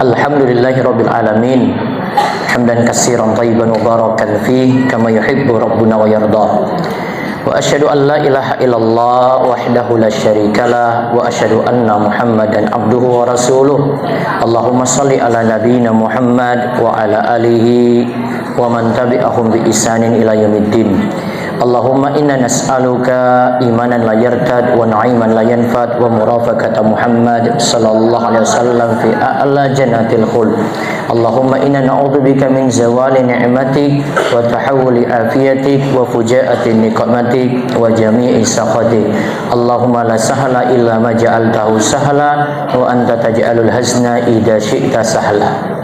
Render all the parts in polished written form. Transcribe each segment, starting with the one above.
Alhamdulillahirabbil alamin. Hamdan katsiran thayyiban mubarakan fih kama yuhibbu rabbuna wa yarda. Wa asyhadu an la ilaha illallah wahdahu la syarikalah wa asyhadu anna Muhammadan abduhu wa rasuluh. Allahumma shalli ala nabiyyina Muhammad wa ala alihi wa man tabi'ahum bi ihsanin ila yaumiddin. Allahumma inna nas'aluka imanan la yartad wa na'iman la yanfad wa murafaqata Muhammad sallallahu alaihi wasallam fi a'la jannatil khuld. Allahumma inna na'udzubika min zawali ni'matik wa tahawuli afiyatik wa fujaati niqmatik wa jami'i sakhatik. Allahumma la sahla illa ma ja'altahu sahla wa anta taj'alul hazna idza syi'ta sahla.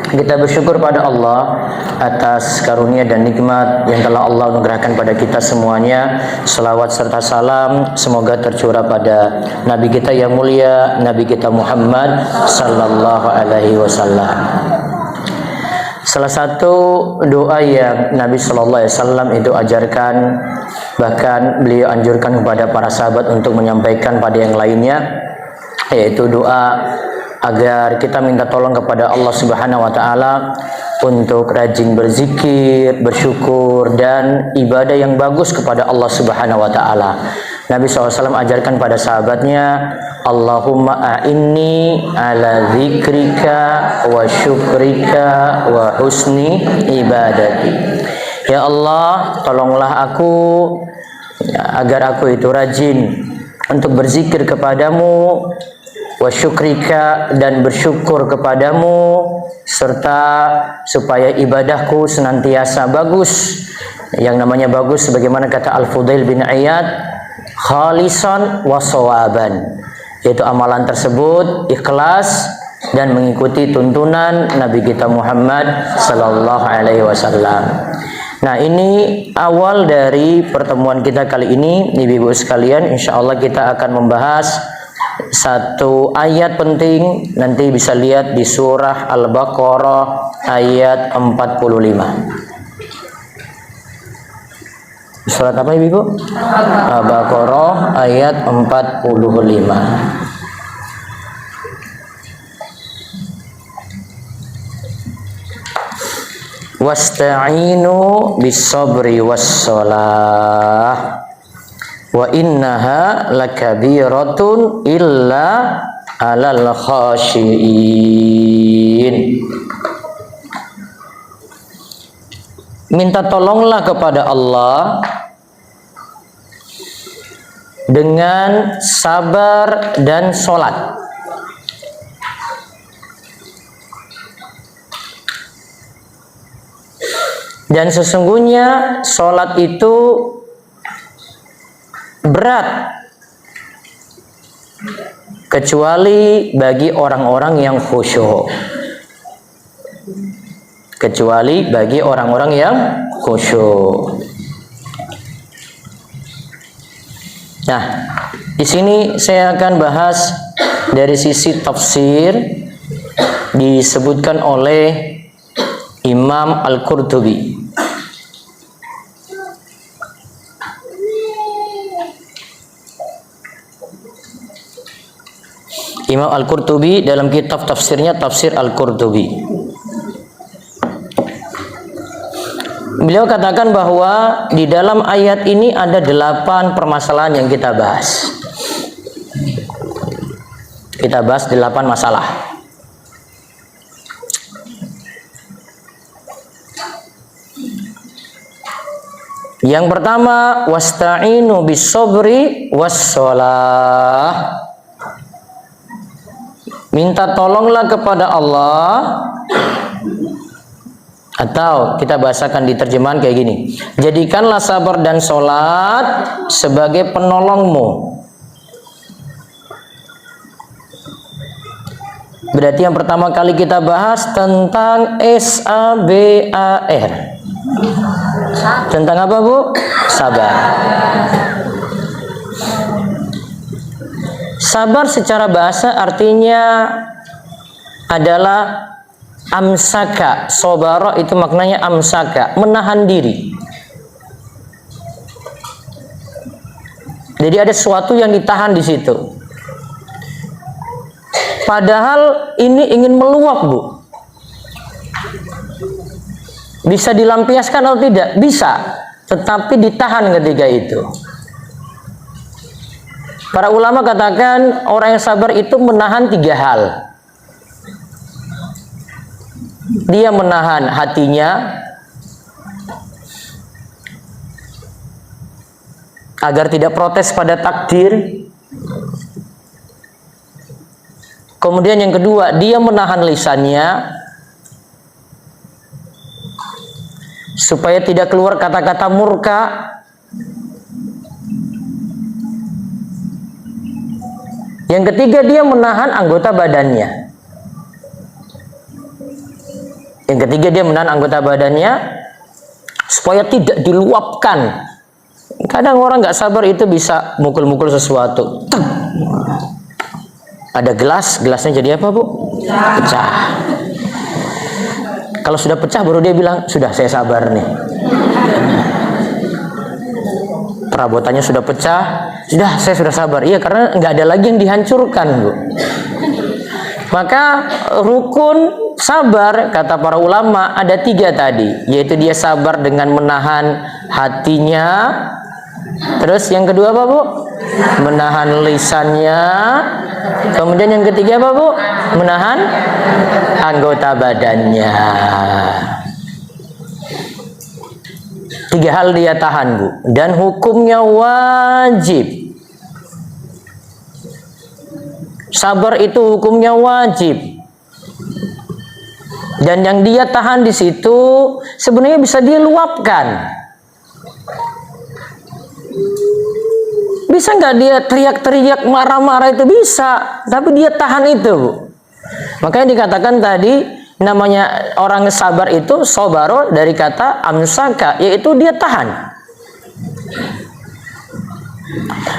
Kita bersyukur pada Allah atas karunia dan nikmat yang telah Allah anugerahkan pada kita semuanya. Selawat serta salam semoga tercurah pada Nabi kita yang mulia, Nabi kita Muhammad sallallahu alaihi wasallam. Salah satu doa yang Nabi sallallahu alaihi wasallam itu ajarkan, bahkan beliau anjurkan kepada para sahabat untuk menyampaikan pada yang lainnya, yaitu doa agar kita minta tolong kepada Allah Subhanahu wa taala untuk rajin berzikir, bersyukur dan ibadah yang bagus kepada Allah Subhanahu wa taala. Nabi SAW ajarkan pada sahabatnya, Allahumma a'inni ala dzikrika wa syukrika wa husni ibadati. Ya Allah, tolonglah aku agar aku itu rajin untuk berzikir kepadamu, wa syukrika dan bersyukur kepadamu, serta supaya ibadahku senantiasa bagus. Yang namanya bagus sebagaimana kata Al-Fudail bin Iyad, khalisan wa shawaban, yaitu amalan tersebut ikhlas dan mengikuti tuntunan Nabi kita Muhammad sallallahu alaihi wasallam. Nah, ini awal dari pertemuan kita kali ini, Ibu-ibu sekalian. Insyaallah kita akan membahas satu ayat penting, nanti bisa lihat di surah Al-Baqarah ayat 45. Surat apa Ibu? Al-Baqarah ayat 45. Wasta'inu bis-sabri was-shalah wa innaha lakabiratun illa alal khashiin. Minta tolonglah kepada Allah dengan sabar dan sholat. Dan sesungguhnya sholat itu berat kecuali bagi orang-orang yang khusyuk. Kecuali bagi orang-orang yang khusyuk. Nah, di sini saya akan bahas dari sisi tafsir, disebutkan oleh Imam Al-Qurtubi. Imam Al-Qurtubi dalam kitab tafsirnya, Tafsir Al-Qurtubi, beliau katakan bahwa di dalam ayat ini ada 8 permasalahan yang kita bahas. Kita bahas 8 masalah. Yang pertama, wasta'inu bis-sabri was-shalah. Minta tolonglah kepada Allah, atau kita bahasakan di terjemahan kayak gini, jadikanlah sabar dan sholat sebagai penolongmu. Berarti yang pertama kali kita bahas tentang S-A-B-A-R. Tentang apa, Bu? Sabar. Sabar secara bahasa artinya adalah amsaka. Sobara itu maknanya amsaka, menahan diri. Jadi ada sesuatu yang ditahan di situ. Padahal ini ingin meluap, Bu. Bisa dilampiaskan atau tidak? Bisa, tetapi ditahan ketika itu. Para ulama katakan orang yang sabar itu menahan 3 hal. Dia menahan hatinya agar tidak protes pada takdir. Kemudian yang kedua, dia menahan lisannya supaya tidak keluar kata-kata murka. Yang ketiga, dia menahan anggota badannya. Yang ketiga, dia menahan anggota badannya supaya tidak diluapkan. Kadang orang nggak sabar itu bisa mukul-mukul sesuatu. Ada gelas, gelasnya jadi apa, Bu? Pecah. Kalau sudah pecah baru dia bilang, sudah saya sabar nih. Perabotannya sudah pecah, saya sudah sabar. Iya, karena nggak ada lagi yang dihancurkan, Bu. Maka rukun sabar kata para ulama ada 3 tadi, yaitu dia sabar dengan menahan hatinya. Terus yang kedua apa, Bu? Menahan lisannya. Kemudian yang ketiga apa, Bu? Menahan anggota badannya. 3 hal dia tahan, Bu, dan hukumnya wajib. Sabar itu hukumnya wajib. Dan yang dia tahan di situ sebenarnya bisa dia luapkan. Bisa nggak dia teriak-teriak, marah-marah, itu bisa, tapi dia tahan itu, Bu. Makanya dikatakan tadi namanya orang sabar itu sobaro dari kata amsaka, yaitu dia tahan.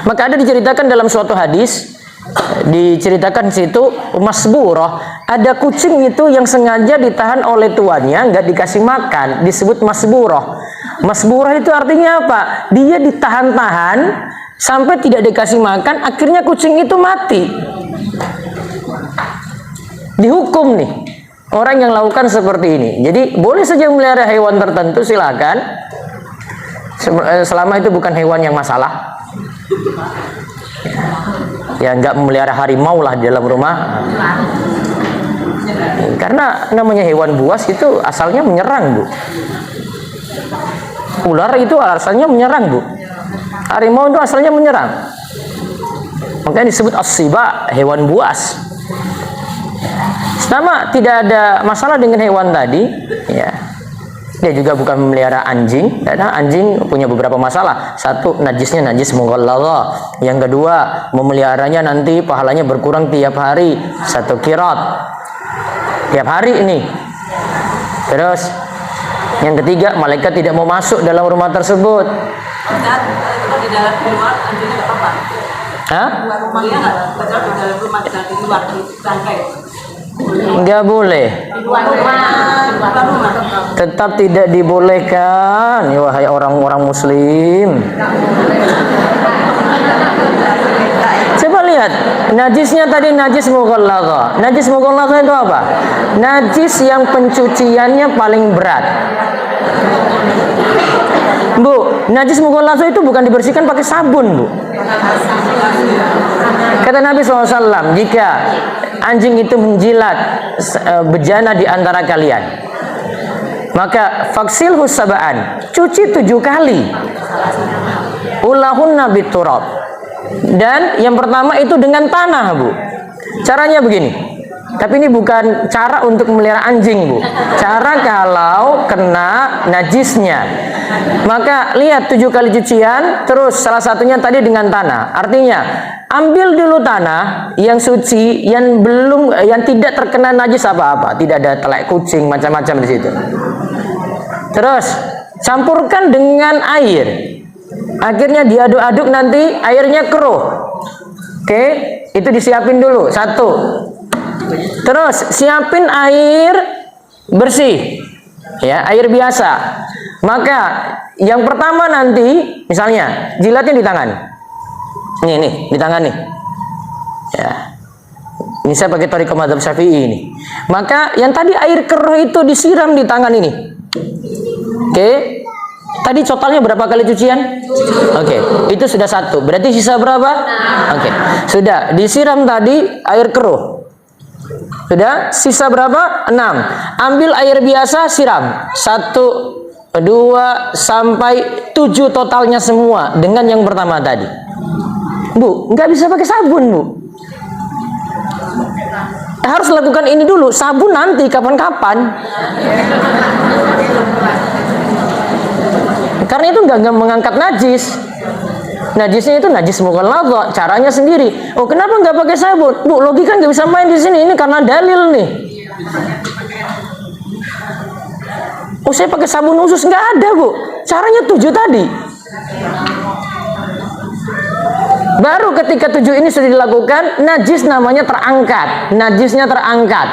Maka ada diceritakan dalam suatu hadis, diceritakan situ masburoh, ada kucing itu yang sengaja ditahan oleh tuannya, nggak dikasih makan, disebut masburoh. Masburoh itu artinya apa? Dia ditahan-tahan sampai tidak dikasih makan, akhirnya kucing itu mati. Dihukum nih orang yang lakukan seperti ini. Jadi boleh saja memelihara hewan tertentu, silakan, selama itu bukan hewan yang masalah. Ya nggak memelihara harimau lah di dalam rumah, karena namanya hewan buas itu asalnya menyerang, Bu. Ular itu asalnya menyerang, Bu. Harimau itu asalnya menyerang, makanya disebut as-siba, hewan buas. Selama tidak ada masalah dengan hewan tadi, ya, dia juga bukan memelihara anjing, karena anjing punya beberapa masalah. Satu, najisnya najis mughalladhah. Yang kedua, memeliharanya nanti pahalanya berkurang tiap hari 1 qirat tiap hari ini. Terus yang ketiga, malaikat tidak mau masuk dalam rumah tersebut. Di dalam luar anjingnya nggak apa-apa. Hah? Rumahnya nggak di dalam rumah, di luar di bangkai. Nggak boleh. Di luar rumah. Tetap tidak dibolehkan, ya wahai orang-orang muslim. Coba lihat, najisnya tadi najis mughalladhah. Najis mughalladhah itu apa? Najis yang pencuciannya paling berat. Bu, najis mughalladhah itu bukan dibersihkan pakai sabun, Bu. Kata Nabi SAW, jika anjing itu menjilat bejana di antara kalian, maka faksilhu sab'an, cuci 7 kali. Ulahunna biturab. Dan yang pertama itu dengan tanah, Bu. Caranya begini. Tapi ini bukan cara untuk memelihara anjing, Bu. Cara kalau kena najisnya. Maka lihat 7 kali cucian, terus salah satunya tadi dengan tanah. Artinya, ambil dulu tanah yang suci, yang tidak terkena najis apa-apa, tidak ada telek kucing macam-macam di situ. Terus campurkan dengan air. Akhirnya diaduk-aduk, nanti airnya keruh. Oke, itu disiapin dulu. 1. Terus siapin air bersih, ya, air biasa. Maka yang pertama nanti, misalnya jilatnya di tangan, nih di tangan nih, ya. Ini saya pakai thariqah mazhab Syafi'i ini. Maka yang tadi air keruh itu disiram di tangan ini. Oke. Tadi totalnya berapa kali cucian? Oke. Itu sudah 1. Berarti sisa berapa? Oke. Sudah disiram tadi air keruh. Sudah, sisa berapa? 6. Ambil air biasa, siram. 1, 2, sampai 7 totalnya semua dengan yang pertama tadi. Bu, nggak bisa pakai sabun, Bu. Harus lakukan ini dulu. Sabun nanti kapan-kapan. Karena itu nggak mengangkat najis. Najisnya itu najis mughalladhah, caranya sendiri. Oh, kenapa nggak pakai sabun? Bu, logika nggak bisa main di sini. Ini karena dalil nih. Oh, saya pakai sabun khusus, nggak ada, Bu. Caranya 7 tadi. Baru ketika 7 ini sudah dilakukan, najis namanya terangkat. Najisnya terangkat.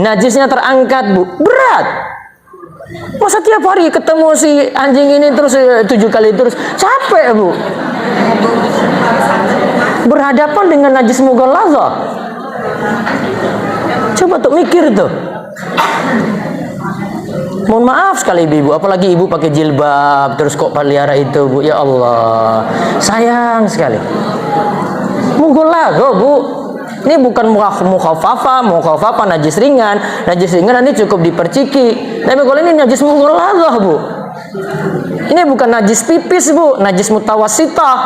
Najisnya terangkat, Bu. Berat. Masa tiap hari ketemu si anjing ini terus 7 kali terus, capek, Bu. Berhadapan dengan najis mughalladhah. Coba tuh mikir tuh. Mohon maaf sekali ibu, apalagi ibu pakai jilbab terus kok pelihara itu, Bu. Ya Allah, sayang sekali. Mughalladhah, Bu. Ini bukan mukhafafah, najis ringan. Najis ringan nanti cukup diperciki. Tapi kalau ini najis mughalladhah, Bu. Ini bukan najis pipis, Bu, najis mutawassithah.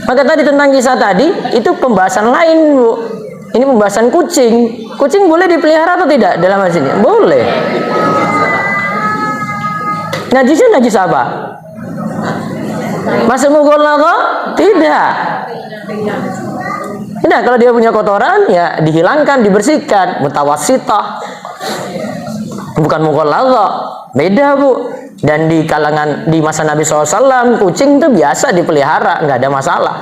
Maka tadi tentang kisah tadi itu pembahasan lain, Bu. Ini pembahasan kucing. Kucing boleh dipelihara atau tidak dalam hal ini? Boleh. Najisnya najis apa? Masuk mughalladhah? Tidak. Tidak, kalau dia punya kotoran ya dihilangkan, dibersihkan. Mutawassithah. Bukan mughalladhah. Beda, Bu. Dan di kalangan di masa Nabi SAW, kucing itu biasa dipelihara, nggak ada masalah.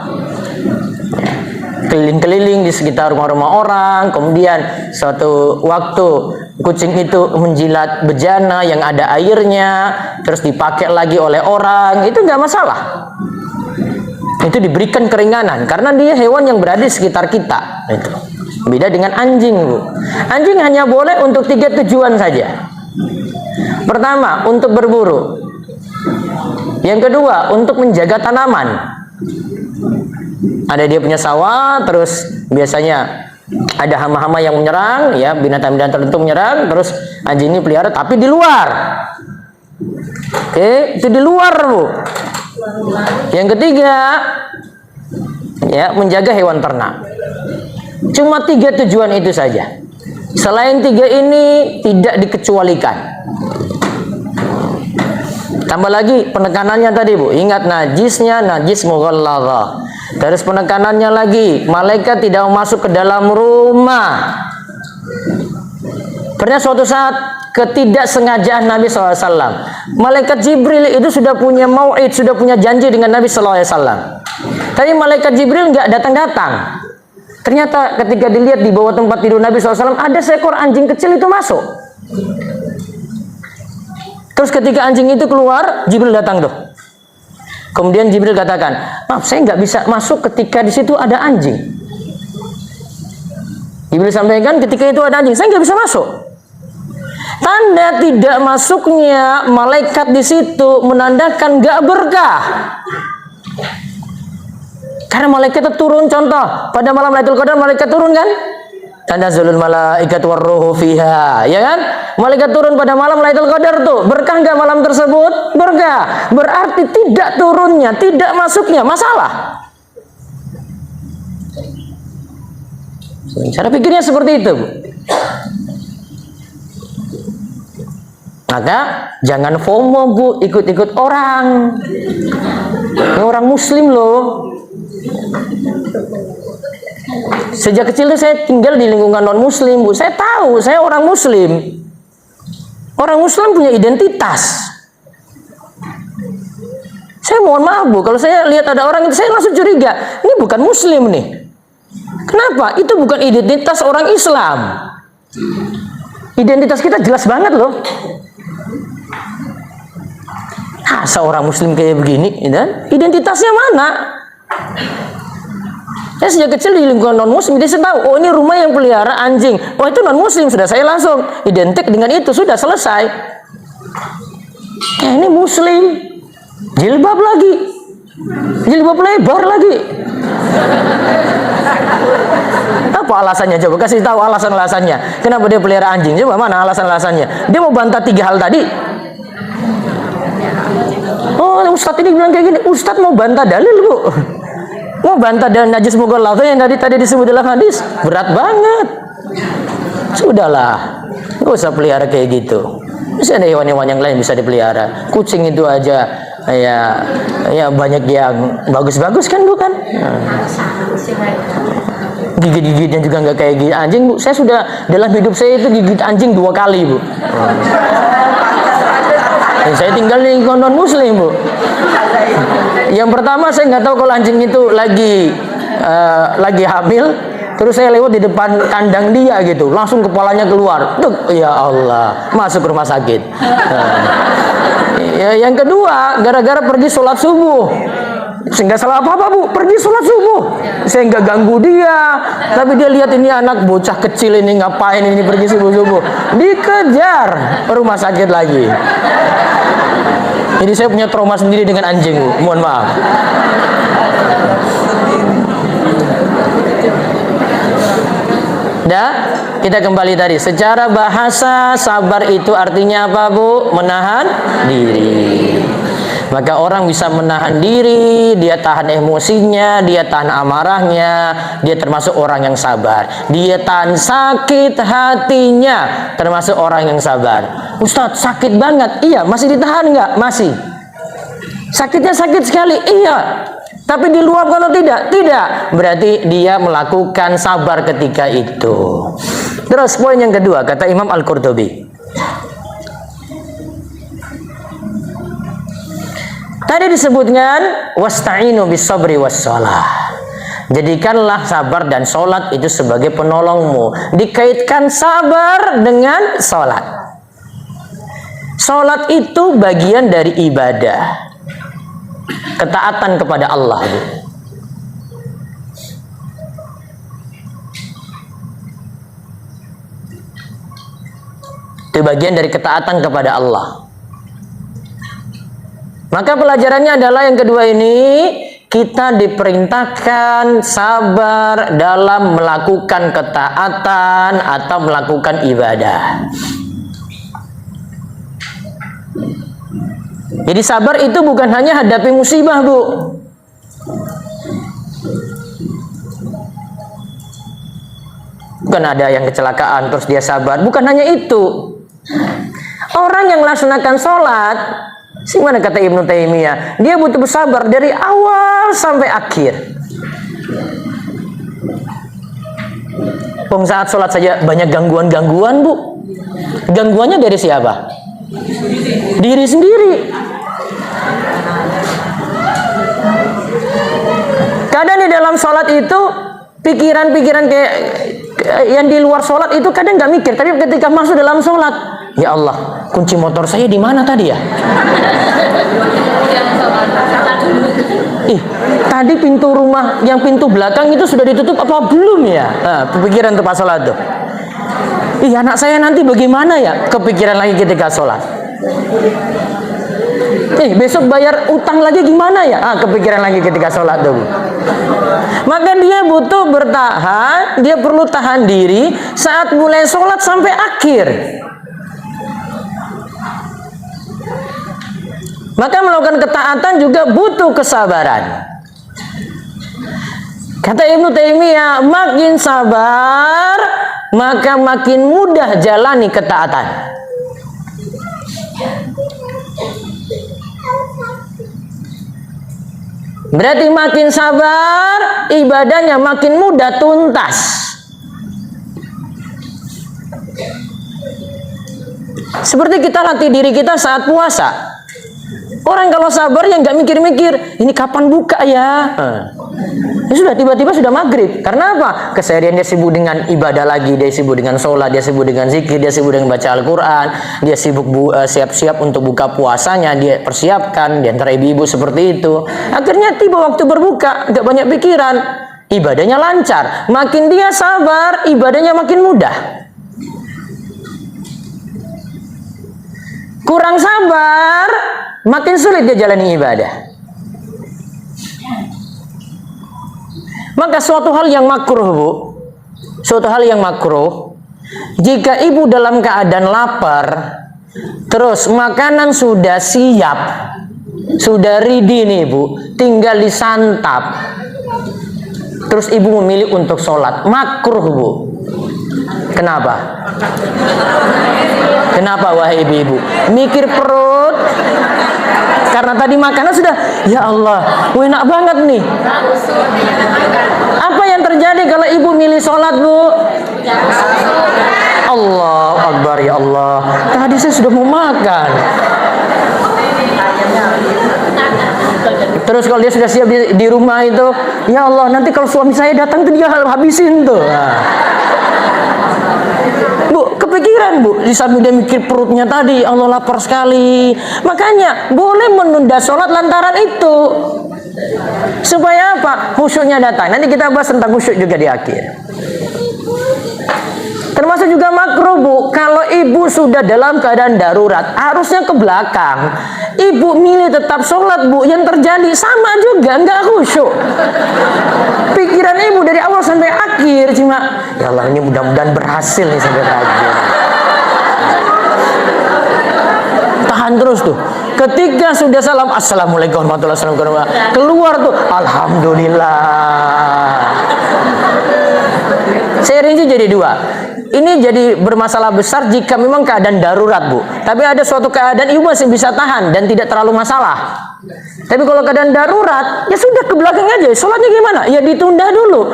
Keliling-keliling di sekitar rumah-rumah orang, kemudian suatu waktu kucing itu menjilat bejana yang ada airnya, terus dipakai lagi oleh orang, itu nggak masalah. Itu diberikan keringanan karena dia hewan yang berada di sekitar kita. Itu beda dengan anjing, Bu. Anjing hanya boleh untuk 3 tujuan saja. Pertama, untuk berburu. Yang kedua, untuk menjaga tanaman. Ada dia punya sawah, terus biasanya ada hama-hama yang menyerang, ya, binatang-binatang tertentu menyerang, terus anjing ini pelihara tapi di luar. Oke, itu di luar, Bu. Yang ketiga, ya, menjaga hewan ternak. Cuma 3 tujuan itu saja. Selain 3 ini tidak dikecualikan. Tambah lagi penekanannya tadi, Bu. Ingat najisnya najis mughalladhah. Terus penekanannya lagi, malaikat tidak masuk ke dalam rumah. Pernah suatu saat ketidaksengajaan Nabi SAW, malaikat Jibril itu sudah punya mau'id, sudah punya janji dengan Nabi SAW. Tapi malaikat Jibril nggak datang-datang. Ternyata ketika dilihat di bawah tempat tidur Nabi SAW, ada seekor anjing kecil itu masuk. Terus ketika anjing itu keluar, Jibril datang tuh. Kemudian Jibril katakan, maaf, saya nggak bisa masuk ketika di situ ada anjing. Jibril sampaikan, ketika itu ada anjing, saya nggak bisa masuk. Tanda tidak masuknya malaikat di situ menandakan nggak berkah. Karena malaikat itu turun, contoh pada malam Lailatul Qadar malaikat turun kan? Tanazzalul malaikatu warruhu fiha, ya kan? Malaikat turun pada malam Lailatul Qadar tuh. Berkah enggak malam tersebut? Berkah. Berarti tidak turunnya, tidak masuknya masalah. Cara pikirnya seperti itu, Bu. Maka jangan FOMO, Bu, ikut-ikut orang. Ini orang muslim loh. Sejak kecil tuh saya tinggal di lingkungan non muslim, Bu. Saya tahu, saya orang muslim. Orang muslim punya identitas. Saya mohon maaf, Bu, kalau saya lihat ada orang itu saya langsung curiga, ini bukan muslim nih. Kenapa? Itu bukan identitas orang Islam. Identitas kita jelas banget loh. Seorang muslim kayak begini, dan identitasnya mana? Saya sejak kecil di lingkungan non muslim, jadi saya tahu, oh ini rumah yang pelihara anjing, oh itu non muslim, sudah saya langsung identik dengan itu, sudah selesai. Ini muslim, jilbab lagi, jilbab lebar lagi. Apa alasannya? Coba kasih tahu alasannya. Kenapa dia pelihara anjing? Coba mana alasannya? Dia mau bantah 3 hal tadi. Oh, Ustadz ini bilang kayak gini. Ustadz mau bantah dalil, Bu. Mau bantah dan najis mughalladhah yang tadi disebut dalam hadis. Berat banget. Sudahlah. Enggak usah pelihara kayak gitu. Bisa ada hewan-hewan yang lain bisa dipelihara. Kucing itu aja ya banyak yang bagus-bagus kan, bukan? Gigit-gigitnya juga nggak kayak gigit anjing, Bu. Saya sudah dalam hidup saya itu gigit anjing 2 kali, Bu. Dan saya tinggal di lingkungan non muslim, Bu. Yang pertama saya nggak tahu kalau anjing itu lagi hamil, terus saya lewat di depan kandang dia gitu, langsung kepalanya keluar. Duk, ya Allah, masuk rumah sakit. Ya, yang kedua, gara-gara pergi sholat subuh. Saya nggak salah apa-apa, Bu, pergi sholat subuh. Saya nggak ganggu dia, tapi dia lihat ini anak bocah kecil ini ngapain ini pergi subuh-subuh. Dikejar rumah sakit lagi. Jadi saya punya trauma sendiri dengan anjing, Bu. Mohon maaf. Kita kembali tadi. Secara bahasa sabar itu artinya apa, Bu? Menahan diri. Maka orang bisa menahan diri, dia tahan emosinya, dia tahan amarahnya, dia termasuk orang yang sabar. Dia tahan sakit hatinya, termasuk orang yang sabar. Ustadz, sakit banget. Iya, masih ditahan nggak? Masih. Sakitnya sakit sekali. Iya. Tapi diluapkan atau tidak? Tidak. Berarti dia melakukan sabar ketika itu. Terus poin yang kedua, kata Imam Al-Qurtubi. Tadi disebutkan wasta'inu bis-sabri was-shalah. Jadikanlah sabar dan sholat itu sebagai penolongmu. Dikaitkan sabar dengan sholat. Sholat itu bagian dari ibadah, ketaatan kepada Allah. Itu bagian dari ketaatan kepada Allah. Maka pelajarannya adalah yang kedua ini, kita diperintahkan sabar dalam melakukan ketaatan atau melakukan ibadah. Jadi sabar itu bukan hanya hadapi musibah, Bu. Bukan ada yang kecelakaan terus dia sabar. Bukan hanya itu. Orang yang melaksanakan sholat, gimana kata Ibnu Taimiyah, dia butuh bersabar dari awal sampai akhir. Saat sholat saja banyak gangguan-gangguan, Bu. Gangguannya dari siapa? Diri sendiri. Kadang di dalam sholat itu pikiran-pikiran kayak yang di luar sholat itu kadang nggak mikir, tapi ketika masuk dalam sholat, ya Allah, kunci motor saya di mana tadi ya? Tadi pintu rumah yang pintu belakang itu sudah ditutup apa belum ya? Nah, kepikiran tuh pas sholat tuh. Anak saya nanti bagaimana ya? Kepikiran lagi ketika sholat. Besok bayar utang lagi gimana ya? Kepikiran lagi ketika sholat tuh. Maka dia butuh bertahan, dia perlu tahan diri saat mulai sholat sampai akhir. Maka melakukan ketaatan juga butuh kesabaran. Kata Ibnu Taimiyah, makin sabar, maka makin mudah jalani ketaatan. Berarti makin sabar, ibadahnya makin mudah tuntas. Seperti kita latih diri kita saat puasa. Orang kalau sabar ya nggak mikir-mikir, ini kapan buka ya? Ya sudah, tiba-tiba sudah maghrib. Karena apa? Keseharian dia sibuk dengan ibadah lagi, dia sibuk dengan sholat, dia sibuk dengan zikir, dia sibuk dengan baca Al-Quran, dia sibuk siap-siap untuk buka puasanya, dia persiapkan. Di antara ibu-ibu seperti itu. Akhirnya tiba waktu berbuka, nggak banyak pikiran. ibadahnya lancar. Makin dia sabar, ibadahnya makin mudah. Kurang sabar, makin sulit dia jalani ibadah. Maka suatu hal yang makruh, Bu, suatu hal yang makruh, jika ibu dalam keadaan lapar, terus makanan sudah siap, sudah ready nih Bu, tinggal disantap, terus ibu memilih untuk sholat, makruh Bu. Kenapa? Kenapa wahai ibu-ibu? Mikir perut. Karena tadi makanan sudah, ya Allah, enak banget nih. Apa yang terjadi kalau ibu milih sholat, Bu? Allah Akbar, ya Allah. Tadi saya sudah mau makan. Terus kalau dia sudah siap di rumah itu, ya Allah, nanti kalau suami saya datang tuh dia habisin tuh. Nah. Bu, kepikiran Bu, di samping dia mikir perutnya tadi, Allah lapar sekali. Makanya boleh menunda sholat lantaran itu. Supaya apa? Khusyuknya datang. Nanti kita bahas tentang khusyuk juga di akhir. Termasuk juga makruh Bu, kalau ibu sudah dalam keadaan darurat, harusnya ke belakang. Ibu milih tetap sholat Bu, yang terjadi sama juga, nggak khusyuk. Pikiran ibu dari awal sampai akhir cuma, ya Allah ini mudah-mudahan berhasil nih sampai akhir. Tahan terus tuh. Ketika sudah salam, assalamualaikum warahmatullahi wabarakatuh, keluar tuh, alhamdulillah. Saya rinci jadi dua. Ini jadi bermasalah besar jika memang keadaan darurat Bu. Tapi ada suatu keadaan ibu masih bisa tahan dan tidak terlalu masalah. Tapi kalau keadaan darurat, ya sudah ke belakang aja. Sholatnya gimana? Ya ditunda dulu.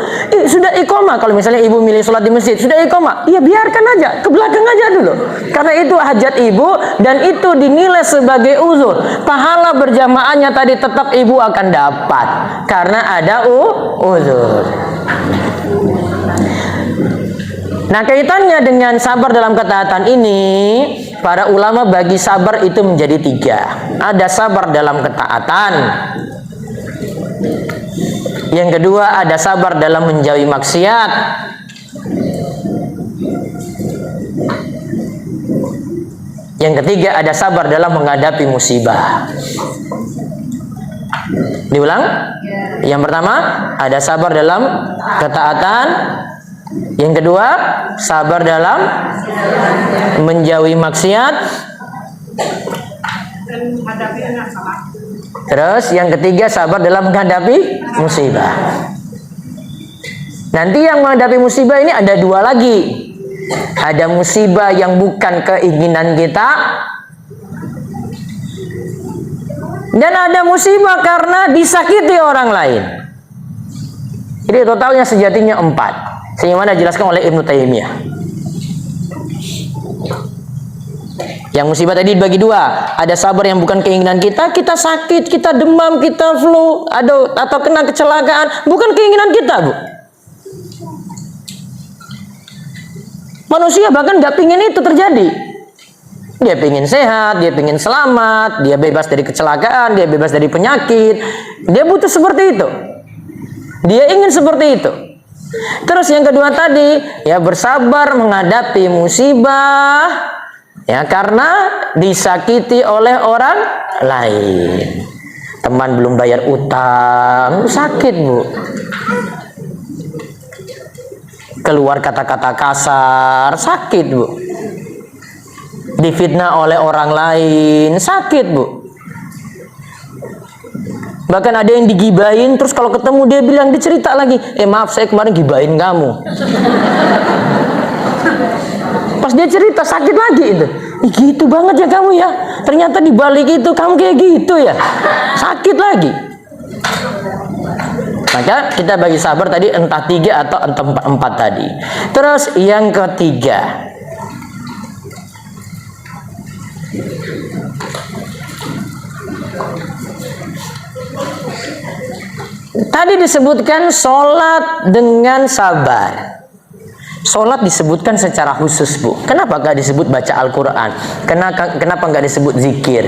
Sudah iqomah. Kalau misalnya ibu milih sholat di masjid, sudah iqomah. Ya biarkan aja, ke belakang aja dulu. Karena itu hajat ibu dan itu dinilai sebagai uzur. Pahala berjamaahnya tadi tetap ibu akan dapat. Karena ada uzur. Nah, kaitannya dengan sabar dalam ketaatan ini, para ulama bagi sabar itu menjadi tiga. Ada sabar dalam ketaatan. Yang kedua, ada sabar dalam menjauhi maksiat. Yang ketiga, ada sabar dalam menghadapi musibah. Diulang? Yang pertama, ada sabar dalam ketaatan. Yang kedua, sabar dalam menjauhi maksiat. Terus yang ketiga, sabar dalam menghadapi musibah. Nanti yang menghadapi musibah ini ada dua lagi. Ada musibah yang bukan keinginan kita, dan ada musibah karena disakiti orang lain. Jadi totalnya sejatinya 4. Sebagaimana dijelaskan oleh Ibnu Taimiyah. Yang musibah tadi dibagi dua. Ada sabar yang bukan keinginan kita, kita sakit, kita demam, kita flu, atau kena kecelakaan, bukan keinginan kita, Bu. Manusia bahkan nggak pingin itu terjadi. Dia pingin sehat, dia pingin selamat, dia bebas dari kecelakaan, dia bebas dari penyakit. Dia butuh seperti itu. Dia ingin seperti itu. Terus yang kedua tadi, ya bersabar menghadapi musibah, ya karena disakiti oleh orang lain. Teman belum bayar utang, sakit Bu. Keluar kata-kata kasar, sakit Bu. Difitnah oleh orang lain, sakit Bu. Bahkan ada yang digibahin, terus kalau ketemu dia bilang, dicerita lagi, maaf saya kemarin gibahin kamu. Pas dia cerita sakit lagi itu. Gitu banget ya kamu ya. Ternyata dibalik itu kamu kayak gitu ya. Sakit lagi. Maka kita bagi sabar tadi entah 3 atau entah 4 tadi. Terus yang ketiga, tadi disebutkan sholat dengan sabar. Sholat disebutkan secara khusus, Bu. Kenapa nggak disebut baca Al-Quran? Kenapa nggak disebut zikir?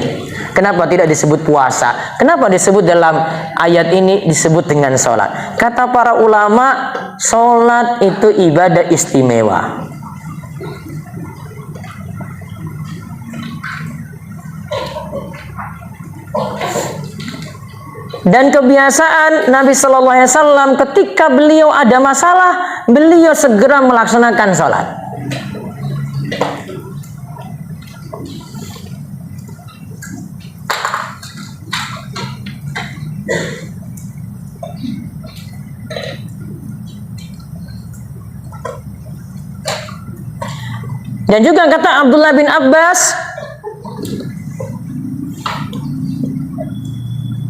Kenapa tidak disebut puasa? Kenapa disebut dalam ayat ini disebut dengan sholat? Kata para ulama, sholat itu ibadah istimewa. Dan kebiasaan Nabi Shallallahu Alaihi Wasallam ketika beliau ada masalah, beliau segera melaksanakan sholat. Dan juga kata Abdullah bin Abbas,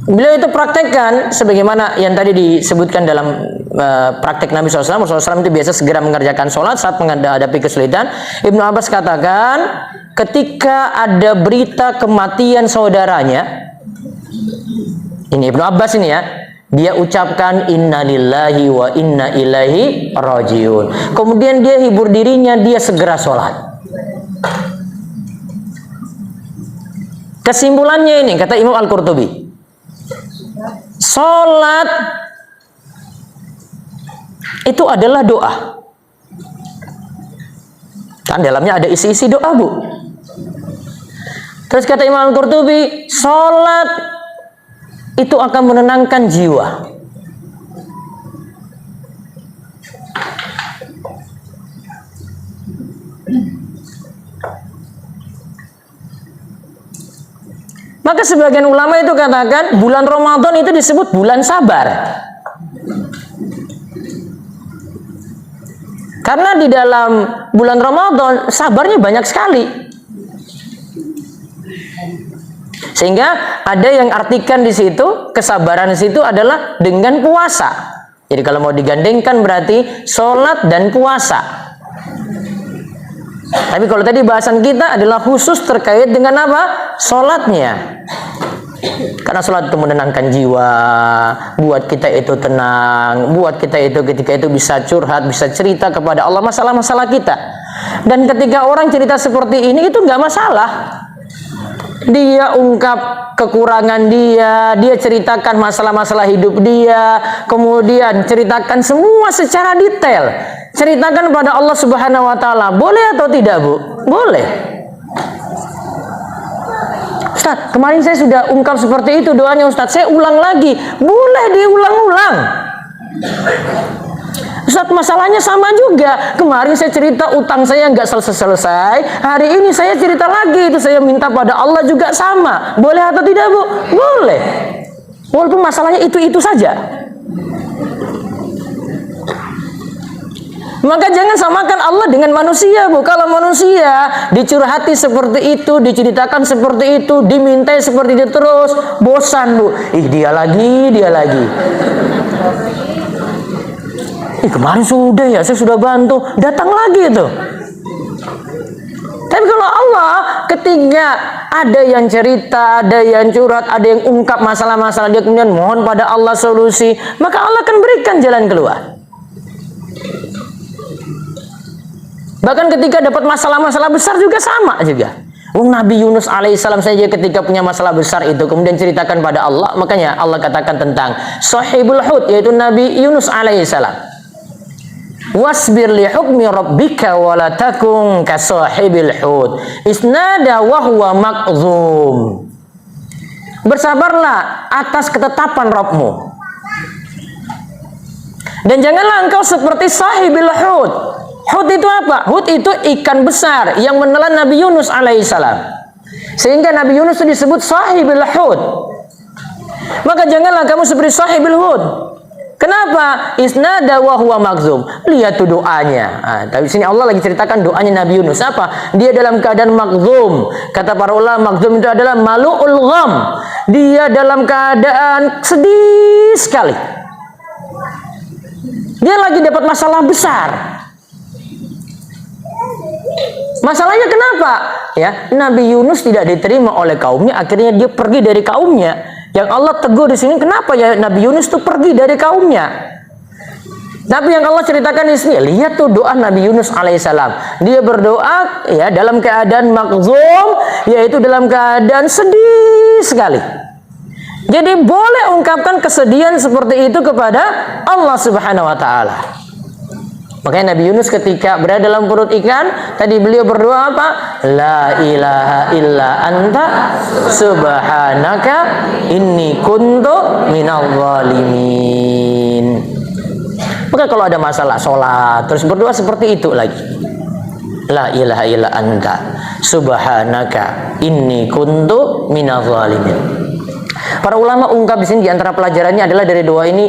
beliau itu praktekkan sebagaimana yang tadi disebutkan dalam praktek Nabi SAW. Rasulullah SAW itu biasa segera mengerjakan sholat saat menghadapi kesulitan. Ibnu Abbas katakan, ketika ada berita kematian saudaranya, ini Ibnu Abbas ini ya, dia ucapkan inna lillahi wa inna ilaihi rajiun. Kemudian dia hibur dirinya, dia segera sholat. Kesimpulannya ini, kata Imam Al-Qurtubi, sholat itu adalah doa. Kan dalamnya ada isi-isi doa, Bu. Terus kata Imam Al-Qurtubi, sholat itu akan menenangkan jiwa. Maka sebagian ulama itu katakan bulan Ramadan itu disebut bulan sabar. Karena di dalam bulan Ramadan sabarnya banyak sekali. Sehingga ada yang artikan di situ, kesabaran di situ adalah dengan puasa. Jadi kalau mau digandengkan berarti sholat dan puasa. Tapi kalau tadi bahasan kita adalah khusus terkait dengan apa? Sholatnya. Karena sholat itu menenangkan jiwa, buat kita itu tenang, buat kita itu ketika itu bisa curhat, bisa cerita kepada Allah masalah-masalah kita. Dan ketika orang cerita seperti ini itu nggak masalah. Dia ungkap kekurangan dia ceritakan masalah-masalah hidup dia, kemudian ceritakan semua secara detail. Ceritakan pada Allah Subhanahu wa taala. Boleh atau tidak, Bu? Boleh. Ustaz, kemarin saya sudah ungkap seperti itu doanya, Ustaz. Saya ulang lagi. Boleh diulang-ulang. Ustaz, masalahnya sama juga. Kemarin saya cerita utang saya nggak selesai-selesai. Hari ini saya cerita lagi. Itu saya minta pada Allah juga sama. Boleh atau tidak, Bu? Boleh. Walaupun masalahnya itu-itu saja. Maka jangan samakan Allah dengan manusia, Bu. Kalau manusia dicurhati seperti itu, diceritakan seperti itu, dimintai seperti itu terus, bosan, Bu. Dia lagi. Kemarin sudah ya, saya sudah bantu, datang lagi itu. Tapi kalau Allah ketika ada yang cerita, ada yang curhat, ada yang ungkap masalah-masalah, dia kemudian mohon pada Allah solusi, maka Allah akan berikan jalan keluar. Bahkan ketika dapat masalah-masalah besar juga sama juga. Nabi Yunus alaihissalam saja ketika punya masalah besar itu kemudian ceritakan pada Allah, makanya Allah katakan tentang sahibul hud, yaitu Nabi Yunus alaihissalam. Wasbir li hukmi rabbika wa la takun ka sahibil hud isnada wa huwa makzum. Bersabarlah atas ketetapan Rabbmu. Dan janganlah engkau seperti sahibil hud. Hud itu apa? Hud itu ikan besar yang menelan Nabi Yunus alaihissalam. Sehingga Nabi Yunus itu disebut sahibul hud. Maka janganlah kamu seperti sahibul hud. Kenapa? Isnada wa huwa makzum. Lihat tuh doanya. Tapi sini Allah lagi ceritakan doanya Nabi Yunus. Apa? Dia dalam keadaan makzum. Kata para ulama, makzum itu adalah malu'ul gham. Dia dalam keadaan sedih sekali. Dia lagi dapat masalah besar. Masalahnya kenapa? Ya, Nabi Yunus tidak diterima oleh kaumnya, akhirnya dia pergi dari kaumnya. Yang Allah tegur di sini, kenapa ya Nabi Yunus itu pergi dari kaumnya? Tapi yang Allah ceritakan di sini, lihat tuh doa Nabi Yunus alaihissalam. Dia berdoa ya dalam keadaan makzum, yaitu dalam keadaan sedih sekali. Jadi boleh ungkapkan kesedihan seperti itu kepada Allah Subhanahu wa taala. Makanya Nabi Yunus ketika berada dalam perut ikan, tadi beliau berdoa apa? La ilaha illa anta subhanaka inni kuntu minadh dhalimin. Maka kalau ada masalah sholat, terus berdoa seperti itu lagi. La ilaha illa anta subhanaka inni kuntu minadh dhalimin. Para ulama ungkap di sini di antara pelajarannya adalah dari doa ini,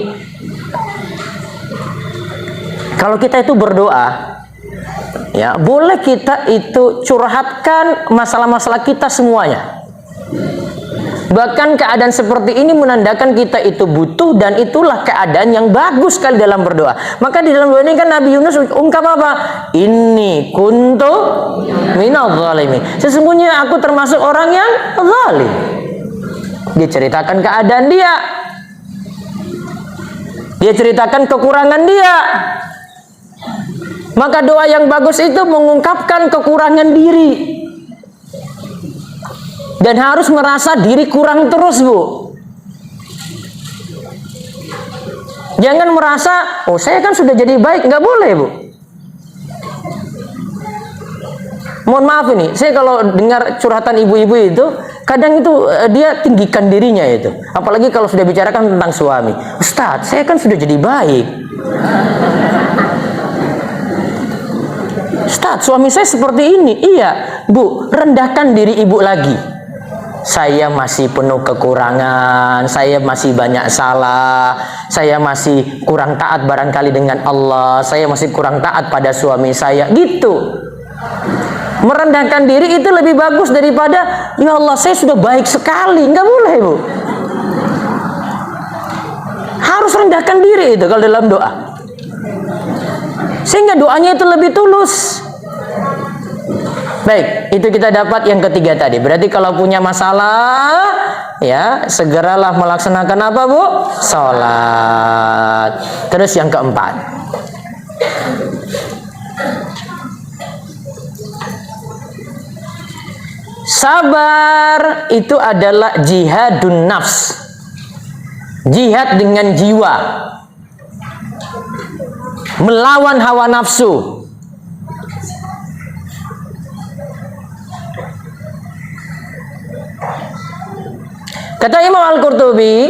kalau kita itu berdoa, ya boleh kita itu curhatkan masalah-masalah kita semuanya. Bahkan keadaan seperti ini menandakan kita itu butuh, dan itulah keadaan yang bagus sekali dalam berdoa. Maka di dalam doa ini kan Nabi Yunus ungkap apa? Inni kuntu minadh dhalimin. Sesungguhnya aku termasuk orang yang zalim. Dia ceritakan keadaan dia. Dia ceritakan kekurangan dia. Maka doa yang bagus itu mengungkapkan kekurangan diri. Dan harus merasa diri kurang terus, Bu. Jangan merasa, oh saya kan sudah jadi baik. Nggak boleh, Bu. Mohon maaf ini, saya kalau dengar curhatan ibu-ibu itu, kadang itu dia tinggikan dirinya itu. Apalagi kalau sudah bicarakan tentang suami. Ustadz, saya kan sudah jadi baik. Ustadz, suami saya seperti ini. Iya, Bu, rendahkan diri ibu lagi. Saya masih penuh kekurangan, saya masih banyak salah, saya masih kurang taat barangkali dengan Allah, saya masih kurang taat pada suami saya, gitu. Merendahkan diri itu lebih bagus daripada, ya Allah saya sudah baik sekali. Nggak boleh, Bu. Harus rendahkan diri itu kalau dalam doa, sehingga doanya itu lebih tulus. Baik, itu kita dapat yang ketiga tadi. Berarti kalau punya masalah, ya segeralah melaksanakan apa, Bu? Sholat. Terus yang keempat, sabar itu adalah jihadun nafs. Jihad dengan jiwa, melawan hawa nafsu. Kata Imam Al-Qurtubi,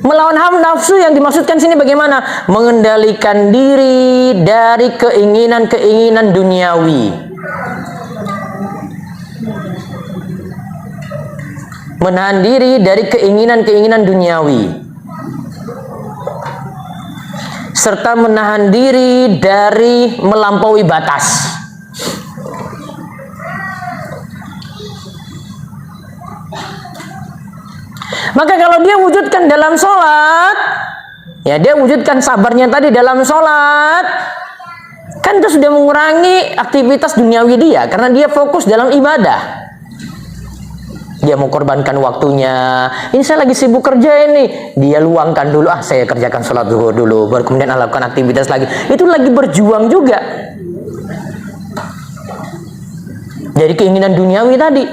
melawan hawa nafsu yang dimaksudkan sini bagaimana? Mengendalikan diri dari keinginan-keinginan duniawi. Menahan diri dari keinginan-keinginan duniawi. Serta menahan diri dari melampaui batas. Maka kalau dia wujudkan dalam sholat, ya dia wujudkan sabarnya tadi dalam sholat, kan itu sudah mengurangi aktivitas duniawi dia, karena dia fokus dalam ibadah. Dia mau korbankan waktunya. Ini saya lagi sibuk kerja ini, dia luangkan dulu, saya kerjakan sholat zuhur dulu, baru kemudian lakukan aktivitas lagi. Itu lagi berjuang juga dari keinginan duniawi tadi.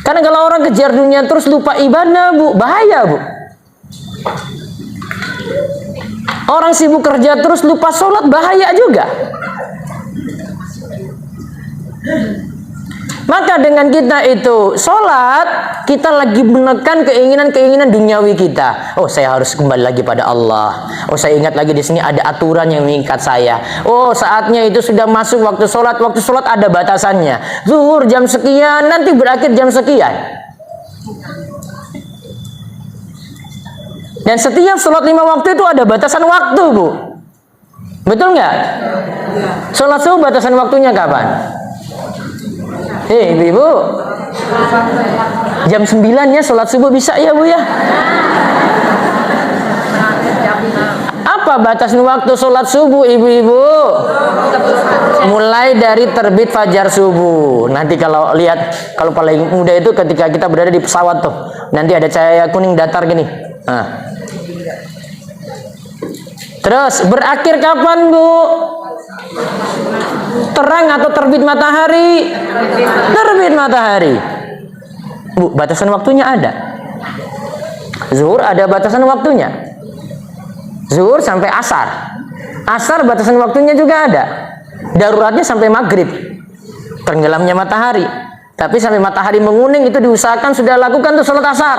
Karena kalau orang kejar dunia terus lupa ibadah, Bu, bahaya, Bu. Orang sibuk kerja terus lupa sholat, bahaya juga. Maka dengan kita itu sholat, kita lagi menekan keinginan-keinginan duniawi kita. Oh, saya harus kembali lagi pada Allah. Oh, saya ingat lagi di sini ada aturan yang mengikat saya. Oh, saatnya itu sudah masuk waktu sholat. Waktu sholat ada batasannya. Zuhur jam sekian, nanti berakhir jam sekian. Dan setiap sholat 5 waktu itu ada batasan waktu, Bu. Betul nggak? Sholat subuh batasan waktunya kapan? Ibu-ibu, jam 9 ya sholat subuh bisa ya, Bu ya? Apa batas waktu sholat subuh, ibu-ibu? Mulai dari terbit fajar subuh. Nanti kalau lihat, kalau paling mudah itu ketika kita berada di pesawat tuh, nanti ada cahaya kuning datar gini. Nah, Terus berakhir kapan, Bu? Terang atau terbit matahari? Terbit matahari. Bu, batasan waktunya ada. Zuhur ada batasan waktunya. Zuhur sampai asar. Asar batasan waktunya juga ada. Daruratnya sampai maghrib, tenggelamnya matahari. Tapi sampai matahari menguning itu diusahakan sudah lakukan tuh sholat asar.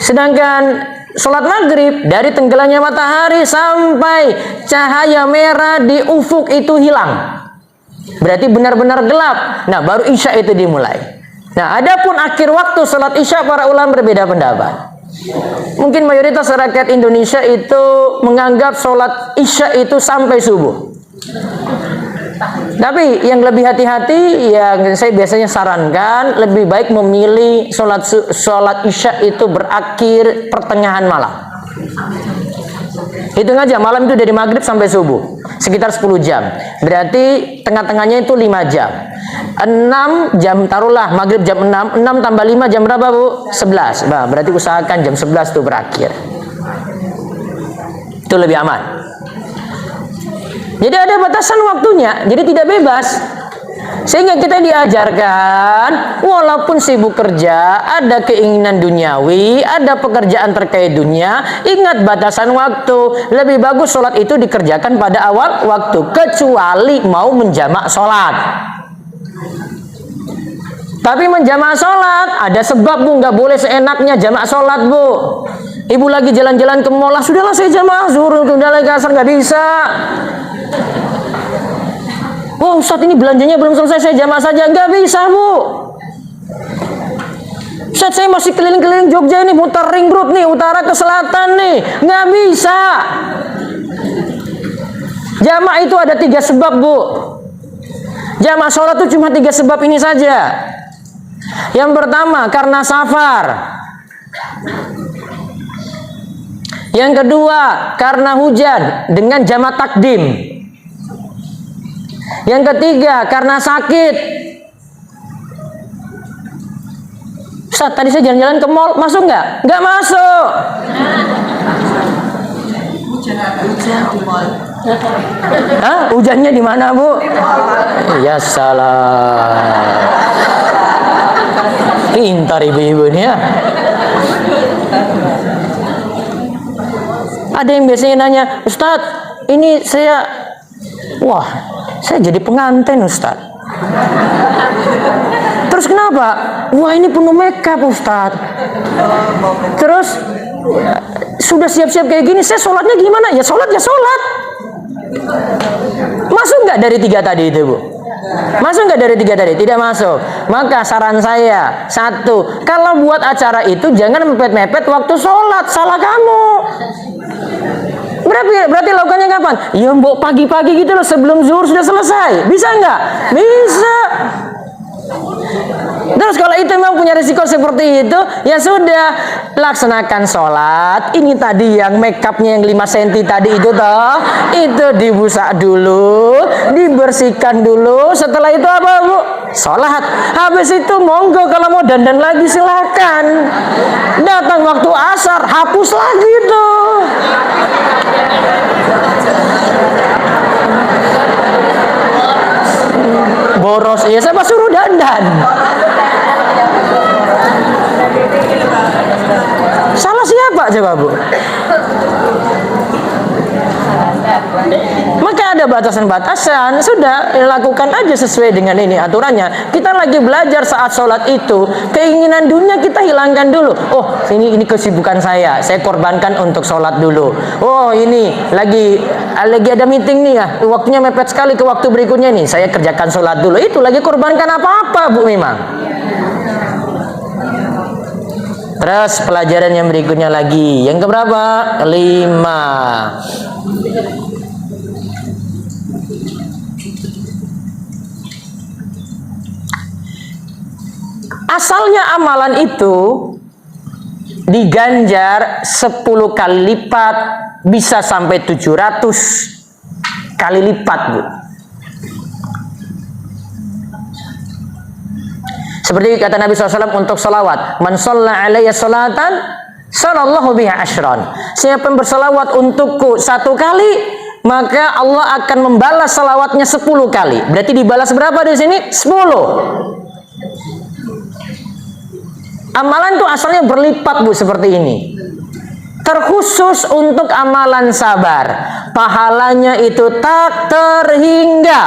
Sedangkan sholat maghrib dari tenggelamnya matahari sampai cahaya merah di ufuk itu hilang, berarti benar-benar gelap. Nah, baru isya itu dimulai. Nah, adapun akhir waktu sholat isya para ulama berbeda pendapat. Mungkin mayoritas rakyat Indonesia itu menganggap sholat isya itu sampai subuh. Tapi yang lebih hati-hati, yang saya biasanya sarankan lebih baik memilih sholat isya itu berakhir pertengahan malam. Hitung aja malam itu dari maghrib sampai subuh sekitar 10 jam. Berarti tengah-tengahnya itu 5 jam. 6 jam, taruhlah maghrib jam 6 tambah 5 jam berapa, Bu? 11. Nah, berarti usahakan jam 11 itu berakhir. Itu lebih aman. Jadi ada batasan waktunya, jadi tidak bebas. Sehingga kita diajarkan, walaupun sibuk kerja, ada keinginan duniawi, ada pekerjaan terkait dunia, ingat batasan waktu. Lebih bagus sholat itu dikerjakan pada awal waktu, kecuali mau menjamak sholat. Tapi menjamak sholat, ada sebab, Bu, nggak boleh seenaknya jamak sholat, Bu. Ibu lagi jalan-jalan ke mall, sudahlah saya jamak zuhur, udah lagi asar, nggak bisa. Wah, Ustadz ini belanjanya belum selesai, saya jamak saja. Nggak bisa, Bu. Ustadz saya masih keliling-keliling Jogja ini, muter ring road nih, utara ke selatan nih. Nggak bisa. Jamak itu ada 3 sebab, Bu. Jamak sholat itu cuma 3 sebab ini saja. Yang pertama, karena safar. Yang kedua, karena hujan dengan jamak takdim. Yang ketiga, karena sakit. Ustaz, tadi saya jalan-jalan ke mall, masuk nggak? Nggak masuk. Hah? Hujannya di mana, Bu? Ya salah. Pintar ibu-ibu ini ya. Ada yang biasanya nanya, Ustaz, ini saya jadi pengantin, Ustaz. Terus kenapa? Wah, ini penuh makeup, Ustaz. Terus sudah siap-siap kayak gini, saya sholatnya gimana? Ya sholat. Masuk nggak dari 3 tadi itu, Bu? Masuk nggak dari 3 tadi? Tidak masuk. Maka saran saya, 1, kalau buat acara itu jangan mepet-mepet waktu sholat, salah kamu. Berarti lakukannya kapan? Ya, Mbok, pagi-pagi gitu loh, sebelum zuhur sudah selesai. Bisa nggak? Bisa. Terus kalau itu memang punya risiko seperti itu, ya sudah, laksanakan sholat. Ini tadi yang makeupnya yang 5 cm tadi itu toh, itu dibusak dulu, dibersihkan dulu. Setelah itu apa, Bu? Sholat. Habis itu monggo kalau mau dandan lagi silakan. Datang waktu asar, hapus lagi tuh. Boros, ya saya suruh dandan. Salah siapa coba, Bu? Maka ada batasan-batasan, sudah lakukan aja sesuai dengan ini aturannya. Kita lagi belajar saat sholat itu, keinginan dunia kita hilangkan dulu. Oh, ini kesibukan saya korbankan untuk sholat dulu. Oh, ini lagi ada meeting nih ya, waktunya mepet sekali ke waktu berikutnya nih, saya kerjakan sholat dulu. Itu lagi korbankan apa-apa, Bu, memang. Terus pelajaran yang berikutnya lagi, yang keberapa? 5. Asalnya amalan itu diganjar 10 kali lipat, bisa sampai 700 kali lipat, Bu. Seperti kata Nabi SAW untuk salawat, man shalla alayya salatan sallallahu biha asyran. Siapa yang berselawat untukku 1 kali, maka Allah akan membalas salawatnya 10 kali. Berarti dibalas berapa di sini? 10. Amalan itu asalnya berlipat, Bu, seperti ini. Terkhusus untuk amalan sabar, pahalanya itu tak terhingga.